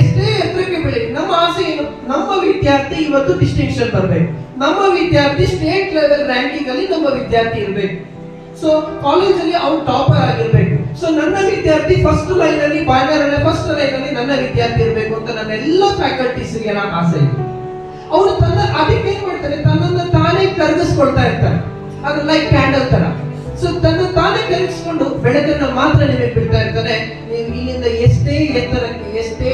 ಎಷ್ಟೇ ಎತ್ತರಕ್ಕೆ ಬೆಳಗ್ಗೆ, ನಮ್ಮ ಆಸೆ ಏನು? ನಮ್ಮ ವಿದ್ಯಾರ್ಥಿ ಇವತ್ತು ಡಿಸ್ಟಿಂಕ್ಷನ್ ಬರಬೇಕು, ನಮ್ಮ ವಿದ್ಯಾರ್ಥಿ ಸ್ಟೇಟ್ ಲೆವೆಲ್ ರ್ಯಾಂಕಿಂಗ್ ಅಲ್ಲಿ ನಮ್ಮ ವಿದ್ಯಾರ್ಥಿ ಇರಬೇಕು. ಸೊ ಕಾಲೇಜಲ್ಲಿ ಅವ್ನು ಟಾಪರ್ ಆಗಿರ್ಬೇಕು. ಸೊ ನನ್ನ ವಿದ್ಯಾರ್ಥಿ ಫಸ್ಟ್ ಲೈನ್ ಅಲ್ಲಿ, ಬಾಯ್ಲರ್ ಅಲ್ಲಿ ಫಸ್ಟ್ ಲೈನ್ ಅಲ್ಲಿ ನನ್ನ ವಿದ್ಯಾರ್ಥಿ ಇರಬೇಕು ಅಂತ ನನ್ನ ಎಲ್ಲ ಫ್ಯಾಕಲ್ಟೀಸ್ಗೆ ಆಸೆ ಇದೆ. ಅವರು ಅದಕ್ಕೆ ಏನ್ ಮಾಡ್ತಾರೆ, ತನ್ನನ್ನು ತಾನೇ ಕರಗಿಸ್ಕೊಳ್ತಾ ಇರ್ತಾರೆ. ಅದು ಲೈಕ್ ಕ್ಯಾಂಡಲ್ ತರ. ಸೊ ತನ್ನ ತಾನೇ ಕರಗಿಸ್ಕೊಂಡು ಬೆಳಕನ್ನು ಮಾತ್ರ ನಿಮಗೆ ಬಿಡ್ತಾ ಇರ್ತಾನೆ. ನೀವು ಇಲ್ಲಿಂದ ಎಷ್ಟೇ ಎತ್ತರಕ್ಕೆ, ಎಷ್ಟೇ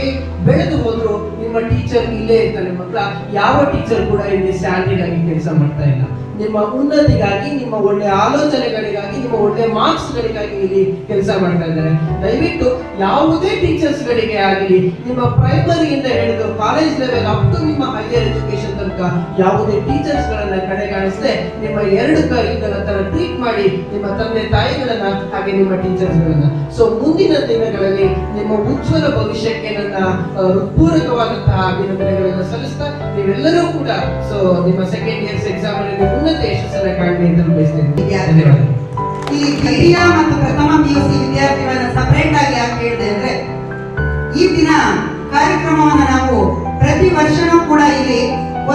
ಬೆಳೆದು ಹೋದ್ರು ನಿಮ್ಮ ಟೀಚರ್ ಇಲ್ಲೇ ಇರ್ತಾನೆ. ಮಕ್ಕಳ, ಯಾವ ಟೀಚರ್ ಕೂಡ ಇಲ್ಲಿ ಸ್ಯಾಲರಿಗಾಗಿ ಕೆಲಸ ಮಾಡ್ತಾ ಇಲ್ಲ. ನಿಮ್ಮ ಉನ್ನತಿಗಾಗಿ, ನಿಮ್ಮ ಒಳ್ಳೆ ಆಲೋಚನೆಗಳಿಗಾಗಿ, ನಿಮ್ಮ ಒಳ್ಳೆ ಮಾರ್ಕ್ಸ್ ಗಳಿಗಾಗಿ ಇಲ್ಲಿ ಕೆಲಸ ಮಾಡ್ತಾ ಇದ್ದಾರೆ. ದಯವಿಟ್ಟು ಯಾವುದೇ ಟೀಚರ್ಸ್ ಗಳಿಗೆ ಆಗಲಿ, ನಿಮ್ಮ ಪ್ರೈಮರಿಯಿಂದ ಹಿಡಿದು ಕಾಲೇಜ್ ಲೆವೆಲ್ ಅಪ್ ಟು ನಿಮ್ಮ ಹೈಯರ್ ಎಜುಕೇಶನ್ ತನಕ ಯಾವುದೇ ಟೀಚರ್ಸ್ ಗಳನ್ನ ಕಡೆಗಾಣಿಸದೆ ನಿಮ್ಮ ಎರಡು ಕೈಗಳ ತರ ಟ್ರೀಟ್ ಮಾಡಿ ನಿಮ್ಮ ತಂದೆ ತಾಯಿಗಳನ್ನ, ಹಾಗೆ ನಿಮ್ಮ ಟೀಚರ್ಸ್ ಗಳನ್ನ. ಸೊ ಮುಂದಿನ ದಿನಗಳಲ್ಲಿ ನಿಮ್ಮ ಉಜ್ವಲ ಭವಿಷ್ಯಕ್ಕೆ ನನ್ನ ಹೃತ್ಪೂರ್ವಕವಾದಂತಹ ಅಭಿನಂದನೆಗಳನ್ನು ಸಲ್ಲಿಸ್ತಾ, ನೀವೆಲ್ಲರೂ ಕೂಡ ಸೊ ನಿಮ್ಮ ಸೆಕೆಂಡ್ ಇಯರ್ಸ್ ಎಕ್ಸಾಮ್ ಅಲ್ಲಿ ಉನ್ನತ ಯಶಸ್ಸನ್ನ ಕಾಣಲಿ ಅಂತ ಬಯಸ್ತೇನೆ. ಧನ್ಯವಾದ. ಇಲ್ಲಿ ದ್ವಿತೀಯ ಮತ್ತು ಪ್ರಥಮ PUC ವಿದ್ಯಾರ್ಥಿಗಳನ್ನ ಸಪರೇಟ್ ಆಗಿ ಯಾಕೆ ಹೇಳಿದೆ ಅಂದ್ರೆ, ಈ ದಿನ ಕಾರ್ಯಕ್ರಮವನ್ನ ನಾವು ಪ್ರತಿ ವರ್ಷನೂ ಕೂಡ ಇಲ್ಲಿ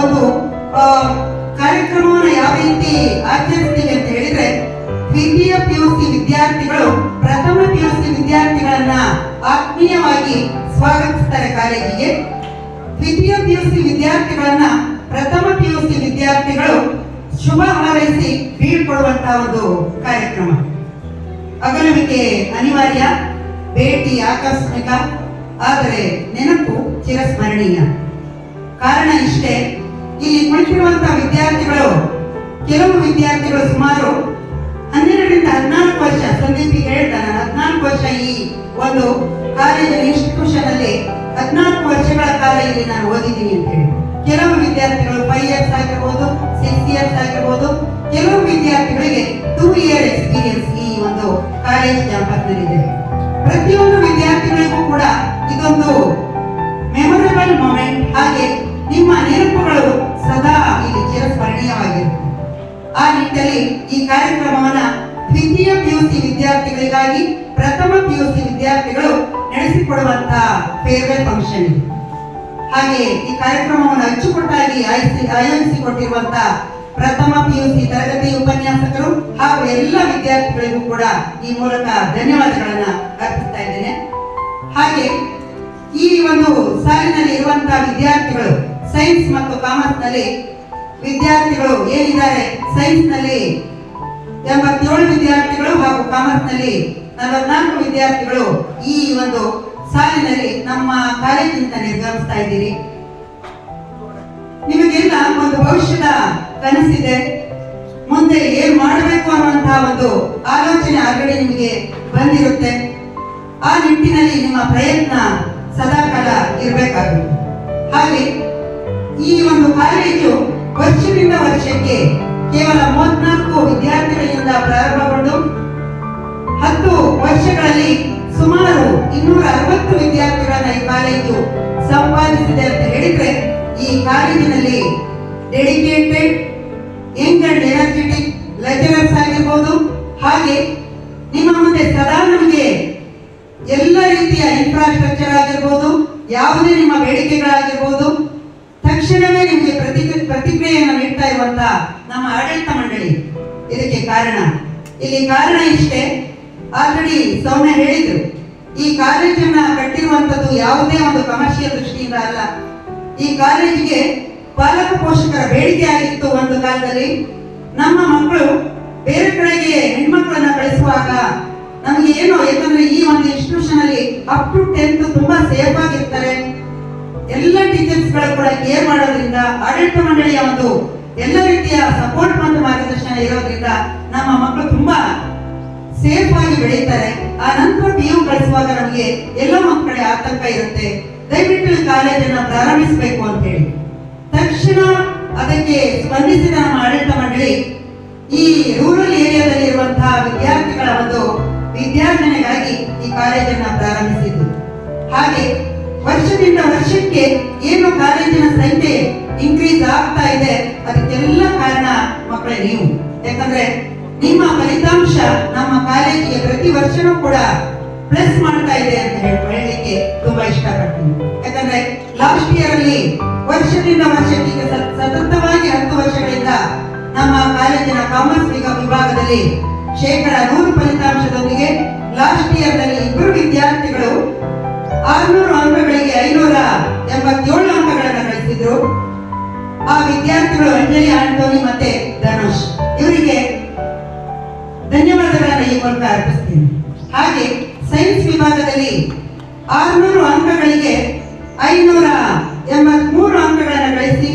ಒಂದು ಕಾರ್ಯಕ್ರಮವನ್ನ ಯಾವ ರೀತಿ ಆಚರಿಸ್ತೀವಿ ಅಂತ ಹೇಳಿದ್ರೆ, ದ್ವಿತೀಯ PUC ವಿದ್ಯಾರ್ಥಿಗಳು ಪ್ರಥಮ PUC ವಿದ್ಯಾರ್ಥಿಗಳನ್ನ ಆತ್ಮೀಯವಾಗಿ ಸ್ವಾಗತಿಸ್ತಾರೆ ಕಾಲೇಜಿಗೆ. ದ್ವಿತೀಯ PUC ವಿದ್ಯಾರ್ಥಿಗಳನ್ನ ಪ್ರಥಮ PUC ವಿದ್ಯಾರ್ಥಿಗಳು ಶುಭ ಹಾರೈಸಿ ಬೀಳ್ಕೊಡುವಂತಹ ಒಂದು ಕಾರ್ಯಕ್ರಮ. ಅಗಲುವಿಕೆ ಅನಿವಾರ್ಯ, ಭೇಟಿ ಆಕಸ್ಮಿಕ, ಆದರೆ ನೆನಪು ಚಿರಸ್ಮರಣೀಯ. ಕಾರಣ ಇಷ್ಟೇ, ಇಲ್ಲಿ ಕುಳಿತಿರುವಂತಹ ವಿದ್ಯಾರ್ಥಿಗಳು, ಕೆಲವು ವಿದ್ಯಾರ್ಥಿಗಳು ಸುಮಾರು 12 ರಿಂದ 14 ವರ್ಷ, ಸಂದೀಪ್ ಹೇಳ್ತಾನೆ 14 ವರ್ಷ ಈ ಒಂದು ಕಾಲೇಜಿನ ಇನ್ಸ್ಟಿಟ್ಯೂಷನ್ ಅಲ್ಲಿ 14 ವರ್ಷಗಳ ಕಾಲ ಇಲ್ಲಿ ನಾನು ಓದಿದ್ದೀನಿ ಅಂತ ಹೇಳಿ. ಕೆಲವು ವಿದ್ಯಾರ್ಥಿಗಳು 5 ಇಯರ್ಸ್ ಆಗಿರ್ಬೋದು, 6 ಇಯರ್ಸ್ ಆಗಿರ್ಬೋದು. ಕೆಲವು ವಿದ್ಯಾರ್ಥಿಗಳಿಗೆ 2 ಇಯರ್ ಎಕ್ಸ್ಪೀರಿಯನ್ಸ್ ಈ ಒಂದು ಕಾಲೇಜ್ ಕ್ಯಾಂಪಸ್ ನಲ್ಲಿದೆ. ಪ್ರತಿಯೊಂದು ವಿದ್ಯಾರ್ಥಿಗಳಿಗೂ ಕೂಡ ಇದೊಂದು ಮೆಮೊರೇಬಲ್ ಮೊಮೆಂಟ್. ಹಾಗೆ ನಿಮ್ಮ ನೆನಪುಗಳು ಸದಾ ಇಲ್ಲಿ ಚಿರಸ್ಮರಣೀಯವಾಗಿರುತ್ತೆ. ಆ ನಿಟ್ಟಿನಲ್ಲಿ ಈ ಕಾರ್ಯಕ್ರಮವನ್ನ ದ್ವಿತೀಯ PUC ವಿದ್ಯಾರ್ಥಿಗಳಿಗಾಗಿ ಪ್ರಥಮ PUC ವಿದ್ಯಾರ್ಥಿಗಳು ನಡೆಸಿಕೊಡುವಂತಹ ಫೇರ್ವೆಲ್ ಫಂಕ್ಷನ್ ಇದೆ. ಹಾಗೆ ಈ ಕಾರ್ಯಕ್ರಮವನ್ನು ಅಚ್ಚುಕಟ್ಟಾಗಿ ಆಯೋಜಿಸಿಕೊಟ್ಟಿರುವಂತಹ ಪ್ರಥಮ PUC ತರಗತಿ ಉಪನ್ಯಾಸಕರು ಹಾಗೂ ಎಲ್ಲ ವಿದ್ಯಾರ್ಥಿಗಳಿಗೂ ಕೂಡ ಈ ಮೂಲಕ ಧನ್ಯವಾದಗಳನ್ನ ಅರ್ಪಿಸ್ತಾ ಇದ್ದೇನೆ. ಹಾಗೆ ಈ ಒಂದು ಸಾಲಿನಲ್ಲಿ ಇರುವಂತಹ ವಿದ್ಯಾರ್ಥಿಗಳು ಸೈನ್ಸ್ ಮತ್ತು ಕಾಮರ್ಸ್ ನಲ್ಲಿ ವಿದ್ಯಾರ್ಥಿಗಳು ಏನಿದ್ದಾರೆ, ಸೈನ್ಸ್ ನಲ್ಲಿ 87 ವಿದ್ಯಾರ್ಥಿಗಳು ಹಾಗೂ ಕಾಮರ್ಸ್ ನಲ್ಲಿ 44 ವಿದ್ಯಾರ್ಥಿಗಳು ಈ ಒಂದು ಸಾಲಿನಲ್ಲಿ ನಮ್ಮ ಕಾಲೇಜಿನಿಂದ ನಿರ್ಗಮಿಸ್ತಾ ಇದ್ದೀರಿ. ನಿಮಗೆಲ್ಲ ಒಂದು ಭವಿಷ್ಯದ ಕನಸಿದೆ, ಮುಂದೆ ಏನ್ ಮಾಡಬೇಕು ಅನ್ನುವಂತಹ ಒಂದು ಆಲೋಚನೆ ಆಲ್ರೆಡಿ ನಿಮಗೆ ಬಂದಿರುತ್ತೆ. ಆ ನಿಟ್ಟಿನಲ್ಲಿ ನಿಮ್ಮ ಪ್ರಯತ್ನ ಸದಾಕಾಲ ಇರಬೇಕಾಗುತ್ತೆ. ಹಾಗೆ ಈ ಒಂದು ಕಾಲೇಜು ವರ್ಷದಿಂದ ವರ್ಷಕ್ಕೆ ಕೇವಲ 34 ವಿದ್ಯಾರ್ಥಿಗಳಿಂದ ಪ್ರಾರಂಭಗೊಂಡು 10 ವರ್ಷಗಳಲ್ಲಿ ಸುಮಾರು 260 ವಿದ್ಯಾರ್ಥಿಗಳನ್ನ ಈ ಕಾಲೇಜು ಸಂಪಾದಿಸಿದೆ ಅಂತ ಹೇಳಿದ್ರೆ, ಈ ಕಾಲೇಜಿನಲ್ಲಿ dedicated, Young and energetic lecturers ಆಗಿರ್ಬೋದು. ಹಾಗೆ ನಿಮ್ಮ ಮುಂದೆ ಸದಾ ನಮಗೆ ಎಲ್ಲ ರೀತಿಯ ಇನ್ಫ್ರಾಸ್ಟ್ರಕ್ಚರ್ ಆಗಿರ್ಬೋದು, ಯಾವುದೇ ನಿಮ್ಮ ಬೇಡಿಕೆಗಳಾಗಿರ್ಬೋದು, ತಕ್ಷಣವೇ ನಿಮಗೆ ಪ್ರತಿಕ್ರಿಯೆಯನ್ನು ನೀಡ್ತಾ ಇರುವಂತ ನಮ್ಮ ಆಡಳಿತ ಮಂಡಳಿ ಇದಕ್ಕೆ ಕಾರಣ. ಇಲ್ಲಿ ಕಾರಣ ಇಷ್ಟೇ, ಆಲ್ರೆಡಿ ಸೌಮ್ಯ ಹೇಳಿದ್ರು, ಈ ಕಾಲೇಜನ್ನ ಕಟ್ಟಿರುವಂತದ್ದು ಯಾವುದೇ ಒಂದು ಕಮರ್ಷಿಯಲ್ ದೃಷ್ಟಿಯಿಂದ ಅಲ್ಲ. ಈ ಕಾಲೇಜಿಗೆ ಪಾಲಕ ಪೋಷಕರ ಬೇಡಿಕೆ ಆಗಿತ್ತು ಒಂದು ಕಾಲದಲ್ಲಿ. ನಮ್ಮ ಮಕ್ಕಳು ಬೇರೆ ಕಡೆಗೆ ಹೆಣ್ಮಕ್ಳನ್ನ ಕಳಿಸುವಾಗ ನಮಗೆ ಏನೋ, ಯಾಕಂದ್ರೆ ಈ ಒಂದು ಇನ್ಸ್ಟಿಟ್ಯೂಷನ್ ಅಲ್ಲಿ ಅಪ್ ಟು 10th ತುಂಬಾ ಸೇಫ್ ಆಗಿರ್ತಾರೆ. ಎಲ್ಲ ಟೀಚರ್ಸ್ ಗಳು ಕೂಡ ಕೇರ್ ಮಾಡೋದ್ರಿಂದ, ಆಡಳಿತ ಮಂಡಳಿಯ ಒಂದು ಎಲ್ಲ ರೀತಿಯ ಸಪೋರ್ಟ್ ಮತ್ತು ಮಾರ್ಗದರ್ಶನ ಇರೋದ್ರಿಂದ ನಮ್ಮ ಮಕ್ಕಳು ತುಂಬಾ ಸೇಫ್ ಆಗಿ ಬೆಳೀತಾರೆ. ಆ ನಂತರ PU ಕಳಿಸುವಾಗ ನಮಗೆ ಎಲ್ಲ ಮಕ್ಕಳ ಆತಂಕ ಇರುತ್ತೆ, ದಯವಿಟ್ಟು ಕಾಲೇಜನ್ನ ಪ್ರಾರಂಭಿಸಬೇಕು ಅಂತ ಹೇಳಿ. ತಕ್ಷಣ ಅದಕ್ಕೆ ಸ್ಪಂದಿಸಿದ ನಮ್ಮ ಆಡಳಿತ ಮಂಡಳಿ ಈ ರೂರಲ್ ಏರಿಯಾದಲ್ಲಿ ಇರುವಂತಹ ವಿದ್ಯಾರ್ಥಿಗಳ ಒಂದು ವಿದ್ಯಾರ್ಜನೆಗಾಗಿ ಈ ಕಾಲೇಜನ್ನ ಪ್ರಾರಂಭಿಸಿದ್ದು. ಹಾಗೆ ವರ್ಷದಿಂದ ವರ್ಷಕ್ಕೆ ಏನು ಕಾಲೇಜಿನ ಸಂಖ್ಯೆ ಇನ್ಕ್ರೀಸ್ ಆಗ್ತಾ ಇದೆ, ಅದಕ್ಕೆಲ್ಲ ಕಾರಣ ಮಕ್ಕಳೇ ನೀವು. ಯಾಕಂದ್ರೆ ನಿಮ್ಮ ಫಲಿತಾಂಶ ನಮ್ಮ ಕಾಲೇಜಿಗೆ ಪ್ರತಿ ವರ್ಷನೂ ಕೂಡ ಪ್ಲಸ್ ಮಾಡ್ತಾ ಇದೆ ಅಂತ ಹೇಳಲಿಕ್ಕೆ ತುಂಬಾ ಇಷ್ಟಪಡ್ತೀನಿ. ಯಾಕಂದ್ರೆ ಲಾಸ್ಟ್ ಇಯರ್ ಅಲ್ಲಿ ವರ್ಷದಿಂದ ವರ್ಷಕ್ಕೆ ಈಗ ಸತತವಾಗಿ 10 ವರ್ಷಗಳಿಂದ ನಮ್ಮ ಕಾಲೇಜಿನ ಕಾಮರ್ಸ್ ವಿಭಾಗದಲ್ಲಿ 100% ಫಲಿತಾಂಶದೊಂದಿಗೆ ಲಾಸ್ಟ್ ಇಯರ್ ನಲ್ಲಿ 2 ವಿದ್ಯಾರ್ಥಿಗಳು 600 ಅಂಕಗಳಿಗೆ 587 ಅಂಕಗಳನ್ನು ಗಳಿಸಿದ್ರು. ಆ ವಿದ್ಯಾರ್ಥಿಗಳು ಅಂಜಲಿ ಆಂಟೋನಿ ಮತ್ತೆ ಧನುಷ್. ಇವರಿಗೆ ಧನ್ಯವಾದಗಳನ್ನು ಈ ಮೂಲಕ ಅರ್ಪಿಸ್ತೀನಿ. ಹಾಗೆ ಸೈನ್ಸ್ ವಿಭಾಗದಲ್ಲಿ 600 ಅಂಕಗಳಿಗೆ 583 ಅಂಕಗಳನ್ನು ಗಳಿಸಿ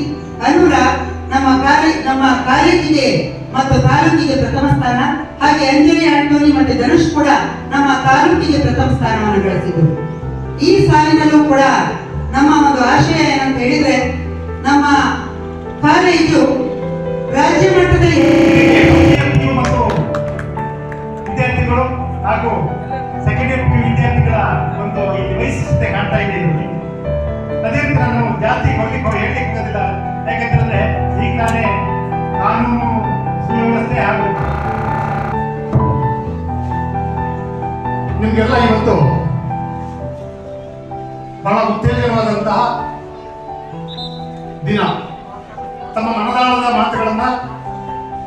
ಅನುರಾಗ್ ನಮ್ಮ ಕಾಲೇಜಿಗೆ ಮತ್ತು ತಾಲೂಕಿಗೆ ಪ್ರಥಮ ಸ್ಥಾನ, ಹಾಗೆ ಅಂಜಲಿ ಆಂಟೋನಿ ಮತ್ತೆ ಧನುಷ್ ಕೂಡ ನಮ್ಮ ತಾಲೂಕಿಗೆ ಪ್ರಥಮ ಸ್ಥಾನವನ್ನು ಗಳಿಸಿದರು. ಈ ಸಾಲಿನಲ್ಲೂ ಕೂಡ ನಮ್ಮ ಒಂದು ಆಶಯ ಏನಂತ ಹೇಳಿದ್ರೆ, ನಮ್ಮ ಕಾಲೇಜು ರಾಜ್ಯ ಮಟ್ಟದಲ್ಲಿ ಮತ್ತು ವಿದ್ಯಾರ್ಥಿಗಳು ಹಾಗೂ ಸೆಕೆಂಡ್ ಇಯರ್ ವಿದ್ಯಾರ್ಥಿಗಳ ಒಂದು ವೈಶಿಷ್ಟ್ಯತೆ ಕಾಣ್ತಾ ಇದೆ. ಅದೇ ರೀತಿ ನಾನು ಜಾಸ್ತಿ ಹೇಳಲಿಕ್ಕಾಗೋದಿಲ್ಲ, ಯಾಕೆಂತಂದ್ರೆ ಈಗ ನಾನೇ ಕಾನೂನು ಸುವ್ಯವಸ್ಥೆ ಹಾಗೂ ನಿಮ್ಗೆಲ್ಲ ಇವತ್ತು ಬಹಳ ಉತ್ತೇಜನವಾದಂತಹ ದಿನ. ತಮ್ಮ ಮನದಾಳದ ಮಾತುಗಳನ್ನ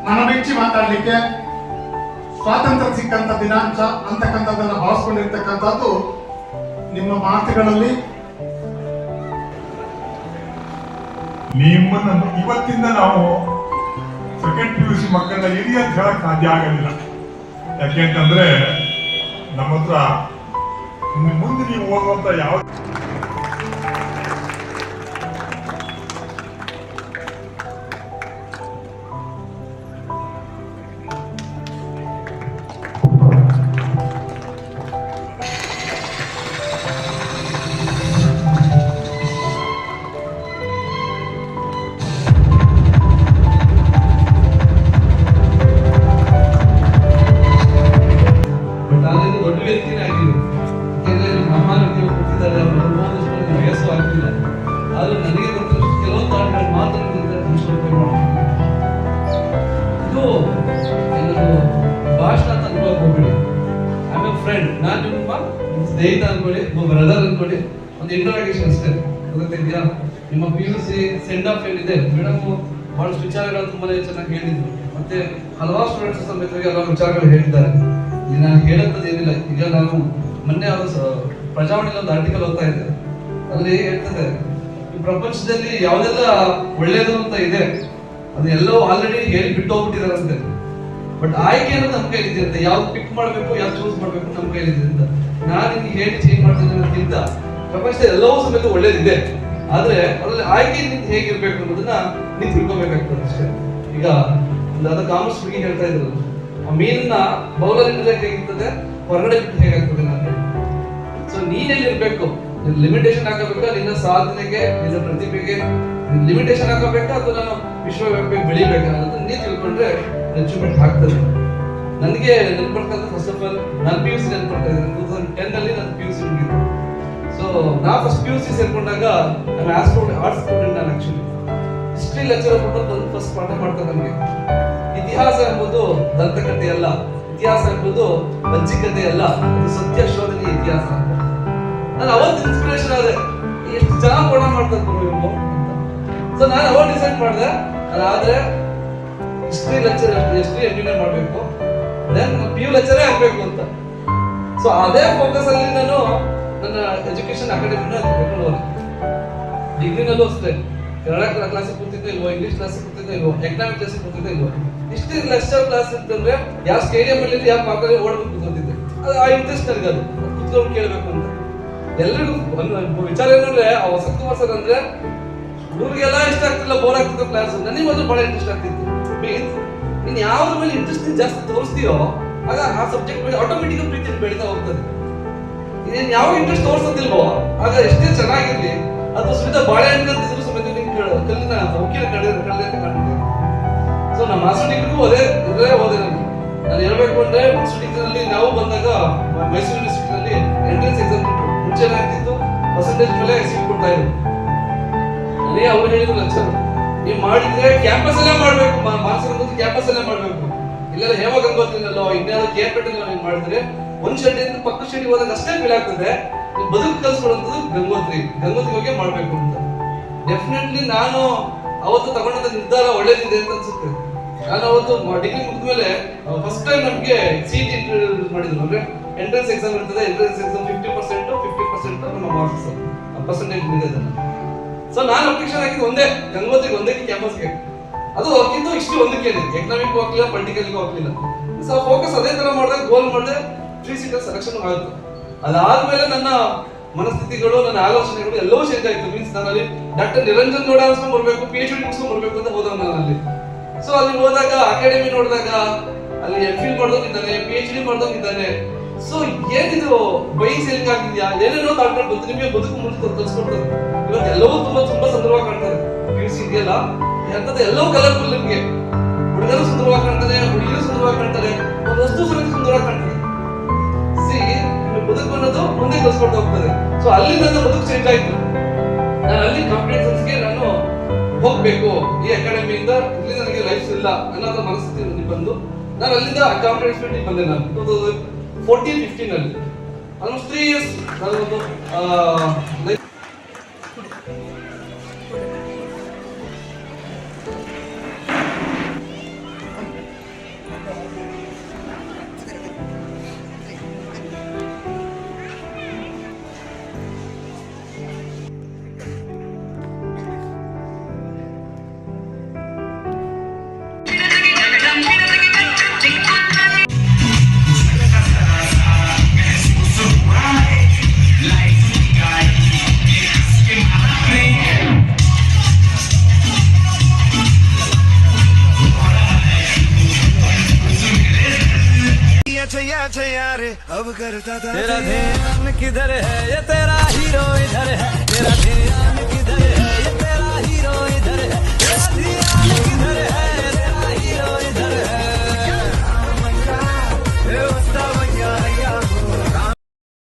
ಮನಬಿಚ್ಚಿ ಮಾತಾಡಲಿಕ್ಕೆ ಸ್ವಾತಂತ್ರ್ಯ ಸಿಕ್ಕಂತ ದಿನಾಂಕ ಅಂತಕ್ಕಂಥದ್ದನ್ನ ಭಾವಿಸ್ಕೊಂಡಿರ್ತಕ್ಕಂಥದ್ದು ನಿಮ್ಮ ಮಾತುಗಳಲ್ಲಿ. ನಿಮ್ಮನ್ನ ಇವತ್ತಿಂದ ನಾವು ಸೆಕೆಂಡ್ PUC ಮಕ್ಕಳನ್ನ ಇರಿ ಅಂತ ಹೇಳಕ್ ಸಾಧ್ಯ ಆಗಲಿಲ್ಲ. ಯಾಕೆಂತಂದ್ರೆ ನಮ್ಮ ಹತ್ರ ಮುಂದೆ ನೀವು ಹೋಗುವಂತ ಯಾವ ಸ್ನೇಹಿತ ಅನ್ಕೊಳ್ಳಿ, ಬ್ರದರ್ ಅನ್ಕೊಳ್ಳಿ, ಒಂದು ಇಂಟ್ರಾಗೇಷನ್ ಅಷ್ಟೇ. ಗೊತ್ತಿದ್ಯಾ? ನಿಮ್ಮ PUC ಸೆಂಡ್ ಆಫ್ ಏನಿದೆ, ಮೇಡಮ್ ಬಹಳಷ್ಟು ವಿಚಾರಗಳು ತುಂಬಾನೇ ಚೆನ್ನಾಗಿ ಹೇಳಿದ್ರು. ಮತ್ತೆ ಹಲವಾರು ಸ್ಟೂಡೆಂಟ್ಸ್ ಸಮೇತವಾಗಿ ಹಲವಾರು ವಿಚಾರಗಳು ಹೇಳಿದ್ದಾರೆ. ಈಗ ನಾನು ಹೇಳೋದು ಏನಿಲ್ಲ. ಈಗ ನಾನು ಮೊನ್ನೆ ಪ್ರಜಾವಾಣಿಯಲ್ಲಿ ಒಂದು ಆರ್ಟಿಕಲ್ ಓದ್ತಾ ಇದ್ದೆ. ಅಲ್ಲಿ ಹೇಳ್ತದೆ, ಈ ಪ್ರಪಂಚದಲ್ಲಿ ಯಾವುದೆಲ್ಲ ಒಳ್ಳೇದು ಅಂತ ಇದೆ ಅದೆಲ್ಲವೂ ಆಲ್ರೆಡಿ ಹೇಳಿ ಬಿಟ್ಟು ಹೋಗ್ಬಿಟ್ಟಿದಾರಂತೆ. ಬಟ್ ಆಯ್ಕೆ ಅನ್ನೋದು ನಮ್ಮ ಕೈಲಿದೆ ಅಂತ, ಯಾವ್ದು ಪಿಕ್ ಮಾಡಬೇಕು, ಯಾವ್ದು ಚೂಸ್ ಮಾಡಬೇಕು ನಮ್ಮ ಕೈಲಿದೆ ಅಂತ. ನಾನು ನಿಮ್ಗೆ ಹೇಳಿ ಚೇಂಜ್ ಮಾಡ್ತೀನಿ ಅನ್ನೋದಕ್ಕಿಂತ ಪ್ರಪಂಚದಲ್ಲಿ ಎಲ್ಲವೂ ಸಮೇತ ಒಳ್ಳೇದಿದೆ, ಆದ್ರೆ ಅದ್ರಲ್ಲಿ ಆಯ್ಕೆ ನಿಂತು ಹೇಗಿರ್ಬೇಕು ಅನ್ನೋದನ್ನ ನೀವು ತಿಳ್ಕೊಬೇಕಾಗ್ತದೆ ಅಷ್ಟೇ. ಈಗ ಒಂದು ಕಾಮರ್ಸ್ ಹುಡುಗಿ ಹೇಳ್ತಾ ಇದ್ರು, ಆ ಮೀನನ್ನ ಬೌಲಲ್ಲಿ ಹೇಗಿರ್ತದೆ, ಹೊರಗಡೆ ಬಿಟ್ಟು ಹೇಗಾಗ್ತದೆ ಅಂತ. ಸೊ ನೀನೆಲ್ಲಿರ್ಬೇಕು, ಲಿಮಿಟೇಷನ್ ಹಾಕಬೇಕಾ, ನಿನ್ನ ಸಾಧನೆಗೆ, ನಿನ್ನ ಪ್ರತಿಭೆಗೆ ಲಿಮಿಟೇಷನ್ ಹಾಕಬೇಕಾ, ಅಥವಾ ನಾನು ವಿಶ್ವವ್ಯಾಪಿ ಬೆಳಿಬೇಕಾ ಅನ್ನೋದನ್ನ ನೀವು ತಿಳ್ಕೊಂಡ್ರೆ ಅಚೀವ್ಮೆಂಟ್ ಆಗ್ತದೆ. ನನಗೆ ನೆನ್ಪಡ್ತದೆ, ಫಸ್ಟ್ ಆಫ್ ಆಲ್ ನಾನು PUC ನೆನ್ಪಡ್ತಾ ಇದ್ದೀನಿ. 2010 ಅಲ್ಲಿ ನಾನು PUC ಮುಗಿದ್ದು. ಸೊ ನಾ ಫಸ್ಟ್ PUC ಸೇರ್ಕೊಂಡಾಗ ಆರ್ಟ್ಸ್ ಸ್ಟೂಡೆಂಟ್. ನಾನು ಆಕ್ಚುಲಿ ಹಿಸ್ಟ್ರಿ ಲೆಕ್ಚರ್ ಬಂದು ಫಸ್ಟ್ ಪಾಠ ಮಾಡ್ತಾರೆ ನನಗೆ. ಇತಿಹಾಸ ಎಂಬುದು ದಂತಕಥೆ ಅಲ್ಲ, ಇತಿಹಾಸ ಎಂಬುದು ಬಜ್ಜಿಕತೆ ಅಲ್ಲ, ಅದು ಸತ್ಯ ಶೋಧನೆ ಇತಿಹಾಸ ಅಂತ. ನಾನು ಅವತ್ತು ಇನ್ಸ್ಪಿರೇಷನ್ ಆದೆ, ಎಷ್ಟು ಚೆನ್ನಾಗಿ ಪಾಠ ಮಾಡ್ತಾರೆ ಅಂತ. ಸೊ ನಾನು ಅವಾಗ ಡಿಸೈಡ್ ಮಾಡಿದೆ, ಅದಾದ್ರೆ ಹಿಸ್ಟ್ರಿ ಲೆಕ್ಚರ್, ಹಿಸ್ಟ್ರಿ ಎಂಟಿನೇ ಮಾಡಬೇಕು, ದೆನ್ PU ಲೆಕ್ಚರೇ ಆಗ್ಬೇಕು ಅಂತ. ಸೊ ಅದೇ ಫೋಕಸ್ ಅಲ್ಲಿ ನಾನು ನನ್ನ ಎಜುಕೇಶನ್ ಅಕಾಡೆಮಿನ ತಗೊಂಡು ಹೋದೆ. ಡಿಗ್ರಿನಲ್ಲೂ ಅಷ್ಟೇ, ಕನ್ನಡ ಕ್ಲಾಸಿಗೆ ಕೂತಿದ್ದೆ ಇಲ್ವೋ, ಇಂಗ್ಲಿಷ್ ಕ್ಲಾಸಿಗೆ ಕೂತಿದ್ದೆ ಇಲ್ವೋ, ಎಕನಾಮಿಕ್ ಕ್ಲಾಸಿಗೆ ಕೂತಿದ್ದೆ ಇಲ್ವೋ. ಹಿಸ್ಟ್ರಿ ಲೆಕ್ಚರ್ ಕ್ಲಾಸ್ ಅಂತಂದ್ರೆ ಯಾವ ಸ್ಟೇಡಿಯಂ ಅಲ್ಲಿ ಯಾವ ಪಾಕಲ್ಲಿ ಓಡ್ಬೇಕು ಕೂತಿದ್ದೆ. ಅದು ಆ ಇಂಟ್ರೆಸ್ಟ್ ನನಗೆ ಅದು ಕುತ್ಕೊಂಡು ಕೇಳಬೇಕು ಅಂತ. ಎಲ್ರಿಗೂ ಒಂದು ವಿಚಾರ ಏನಂದ್ರೆ ಆ ವಸಂತ ಕುಮಾರ್ ಸರ್ ಅಂದ್ರೆ ಹುಡುಗರಿಗೆಲ್ಲ ಇಷ್ಟ ಆಗ್ತಿಲ್ಲ, ಬೋರ್ ಆಗ್ತಿತ್ತು ಕ್ಲಾಸ್. ನನಗೆ ಮೊದಲು ಬಹಳ ಇಂಟ್ರೆಸ್ಟ್ ಆಗ್ತಿತ್ತು. ಮೀನ್ಸ್ ನೀನ್ ಯಾವ್ದ್ರ ಮೇಲೆ ಇಂಟ್ರೆಸ್ಟ್ ಜಾಸ್ತಿ ತೋರಿಸ್ತೀಯೋ ಆಗ ಆ ಸಬ್ಜೆಕ್ಟ್ ಮೇಲೆ ಆಟೋಮೆಟಿಕ್ ಪ್ರೀತಿ ಬೆಳೀತಾ ಹೋಗ್ತದೆ. ನೀನ್ ಯಾವ ಇಂಟ್ರೆಸ್ಟ್ ತೋರಿಸೋದಿಲ್ವೋ ಆಗ ಎಷ್ಟೇ ಚೆನ್ನಾಗಿರ್ಲಿ ಅದು ಸುರಿದ ಬಾಳೆಹಣ್ಣು ಅಂತಿದ್ರು ಸಮೇತ ಕಲ್ಲಿನ ಉಕ್ಕಿನ ಕಡೆ ಅಂತ ಕಾಣ್ತದೆ. ಸೊ ನಮ್ಮ ಮಾಸ್ಟರ್ ಡಿಗ್ರಿಗೂ ಇದೇ ಹೋದೆ ನಾನು ಹೇಳ್ಬೇಕು ಅಂದ್ರೆ ಮಾಸ್ಟರ್ ಡಿಗ್ರಿನಲ್ಲಿ ನಾವು ಬಂದಾಗ ಮೈಸೂರು ಯೂನಿವರ್ಸಿಟಿನಲ್ಲಿ ಎಂಟ್ರೆನ್ಸ್ ಎಕ್ಸಾಮ್ ಮುಂಚೆ ಆಗ್ತಿತ್ತು, ಪರ್ಸೆಂಟೇಜ್ ಮೇಲೆ ಸೀಟ್ ಕೊಡ್ತಾ ಇದ್ರು. ಅಲ್ಲಿ ಅವ್ರು ಹೇಳಿದ್ರು ಲೆಕ್ಚರ್, ನೀವು ಮಾಡಿದ್ರೆ ಕ್ಯಾಂಪಸ್ ಅಲ್ಲೇ ಮಾಡ್ಬೇಕು, ಮಾನಸಿಕ ಕ್ಯಾಂಪಸ್ ಅಲ್ಲೇ ಮಾಡ್ಬೇಕು. ಇಲ್ಲೆಲ್ಲ ಹೇಮ ಗಂಗೋತ್ರಿನಲ್ಲೋ ಇನ್ಯಾವುದೋ ಕೇರ್ಪೇಟೆಲ್ಲೋ ನೀವು ಮಾಡಿದ್ರೆ ಒಂದ್ ಶೆಡ್ಡಿಂದ ಪಕ್ಕ ಶೆಡ್ಡಿ ಹೋದಾಗ ಅಷ್ಟೇ ಫೀಲ್ ಆಗ್ತದೆ. ನೀವು ಬದುಕು ಕಲ್ಸ್ಕೊಳ್ಳೋದು ಗಂಗೋತ್ರಿ ಹೋಗಿ ಮಾಡ್ಬೇಕು ಅಂತ. ಡೆಫಿನೆಟ್ಲಿ ನಾನು ಅವತ್ತು ತಗೊಂಡಂತ ನಿರ್ಧಾರ ಒಳ್ಳೇದಿದೆ ಅಂತ ಅನ್ಸುತ್ತೆ. ನಾನು ಅವತ್ತು ಡಿಗ್ರಿ ಮುಗಿದ್ಮೇಲೆ ಫಸ್ಟ್ ಟೈಮ್ ನಮ್ಗೆ ಸಿಟಿ ಇಂಟರ್ವ್ಯೂ ಮಾಡಿದ್ರು. ಅಂದ್ರೆ ಎಂಟ್ರೆನ್ಸ್ ಎಕ್ಸಾಮ್ ಇರ್ತದೆ, ಎಂಟ್ರೆನ್ಸ್ ಎಕ್ಸಾಮ್ 50% ನಮ್ಮ ಮಾರ್ಕ್ಸ್ ಪರ್ಸೆಂಟೇಜ್ ಇದೆ. ಸೊ ನಾನು ಅಪ್ಲಿಕೇಶನ್ ಹಾಕಿದ್ದು ಒಂದೇ ಒಂದೇ ಕ್ಯಾಂಪಸ್ಗೆ. ಅದು ಹಾಕಿದ್ದು ಇಷ್ಟು ಒಂದಕ್ಕೆ ಎಕನಾಮಿಕ್ ಹೋಗ್ಲಿಲ್ಲ, ಪೊಲಿಟಿಕಲ್ಗೂ ಹೋಗ್ಲಿಲ್ಲ. ಸೊ ಫೋಕಸ್ ಅದೇ ತರ ಮಾಡಿದಾಗ ಗೋಲ್ ಮಾಡಿದೆ 3 ಸೀಟರ್ ಸೆಲೆಕ್ಷನ್ ಆಗುತ್ತೆ. ಅದಾದ್ಮೇಲೆ ನನ್ನ ಮನಸ್ಥಿತಿಗಳು, ನನ್ನ ಆಲೋಚನೆಗಳು ಎಲ್ಲವೂ ಚೇಂಜ್ ಆಯ್ತು. ಮೀನ್ಸ್ ನಾನು ಅಲ್ಲಿ ಡಾಕ್ಟರ್ ನಿರಂಜನ್ ಗೌಡ ಅನ್ಸ್ಕೊಂಡ್ ಬರ್ಬೇಕು, PhD ಮುಗಿಸ್ಕೊಂಡ್ ಬರ್ಬೇಕು ಅಂತ ಹೋದ ನಾನು ಅಲ್ಲಿ. ಸೊ ಅಲ್ಲಿ ಹೋದಾಗ ಅಕಾಡೆಮಿ ನೋಡಿದಾಗ ಅಲ್ಲಿ MPhil ಮಾಡ್ದೋಗಿದ್ದಾನೆ, PhD ಮಾಡ್ದೋಗಿದ್ದಾನೆ. ಸೊ ಏನಿದು ಬೈಕ್ ಸೇಲಿಂಗ್ ಆಗಿದ್ಯಾ, ಏನೇನೋ ತಾಳ್ಕೊಂಡು ಬಂತು. ನಿಮಗೆ ಬದುಕು ಮುಂದೆ ಕಲ್ಸ್ಕೊಡ್ತಾರೆ. ಇವತ್ತು ಎಲ್ಲವೂ ತುಂಬಾ ಸುಂದರವಾಗಿ ಕಾಣ್ತಾರೆ. PUC ಇದೆಯಲ್ಲ ಅಂತದ್ದು ಎಲ್ಲವೂ ಕಲರ್ಫುಲ್. ನಿಮ್ಗೆ ಹುಡುಗರು ಸುಂದರವಾಗಿ ಕಾಣ್ತಾರೆ, ಹುಡುಗಿರು ಸುಂದರವಾಗಿ ಕಾಣ್ತಾರೆ, ಒಂದು ವಸ್ತು ಸಮೇತ ಸುಂದರವಾಗಿ ಕಾಣ್ತದೆ. ಬದುಕು ಅನ್ನೋದು ಮುಂದೆ ಕಲ್ಸ್ಕೊಡ್ತಾ ಹೋಗ್ತದೆ. ಸೊ ಅಲ್ಲಿ ನನ್ನ ಬದುಕು ಚೇಂಜ್ ಆಯ್ತು. ನಾನು ಅಲ್ಲಿ ಕಾಂಪಿಟೇಷನ್ಸ್ಗೆ ನಾನು ಹೋಗ್ಬೇಕು, ಈ ಅಕಾಡೆಮಿಯಿಂದ ಇಲ್ಲಿ ನನಗೆ ಲೈಫ್ ಇಲ್ಲ ಅನ್ನೋದು ಮನಸ್ಥಿತಿ ಬಂದು ನಾನು ಅಲ್ಲಿಂದ ಕಾಂಪಿಟೇಷನ್ ಫೀಲ್ಡ್ ಬಂದೆ. ನಾನು 2014-15 ಅಲ್ಲಿ ಆಲ್ಮೋಸ್ಟ್ 3 years ನಾನು ಒಂದು अब करता था तेरा ध्यान किधर है ये तेरा हीरो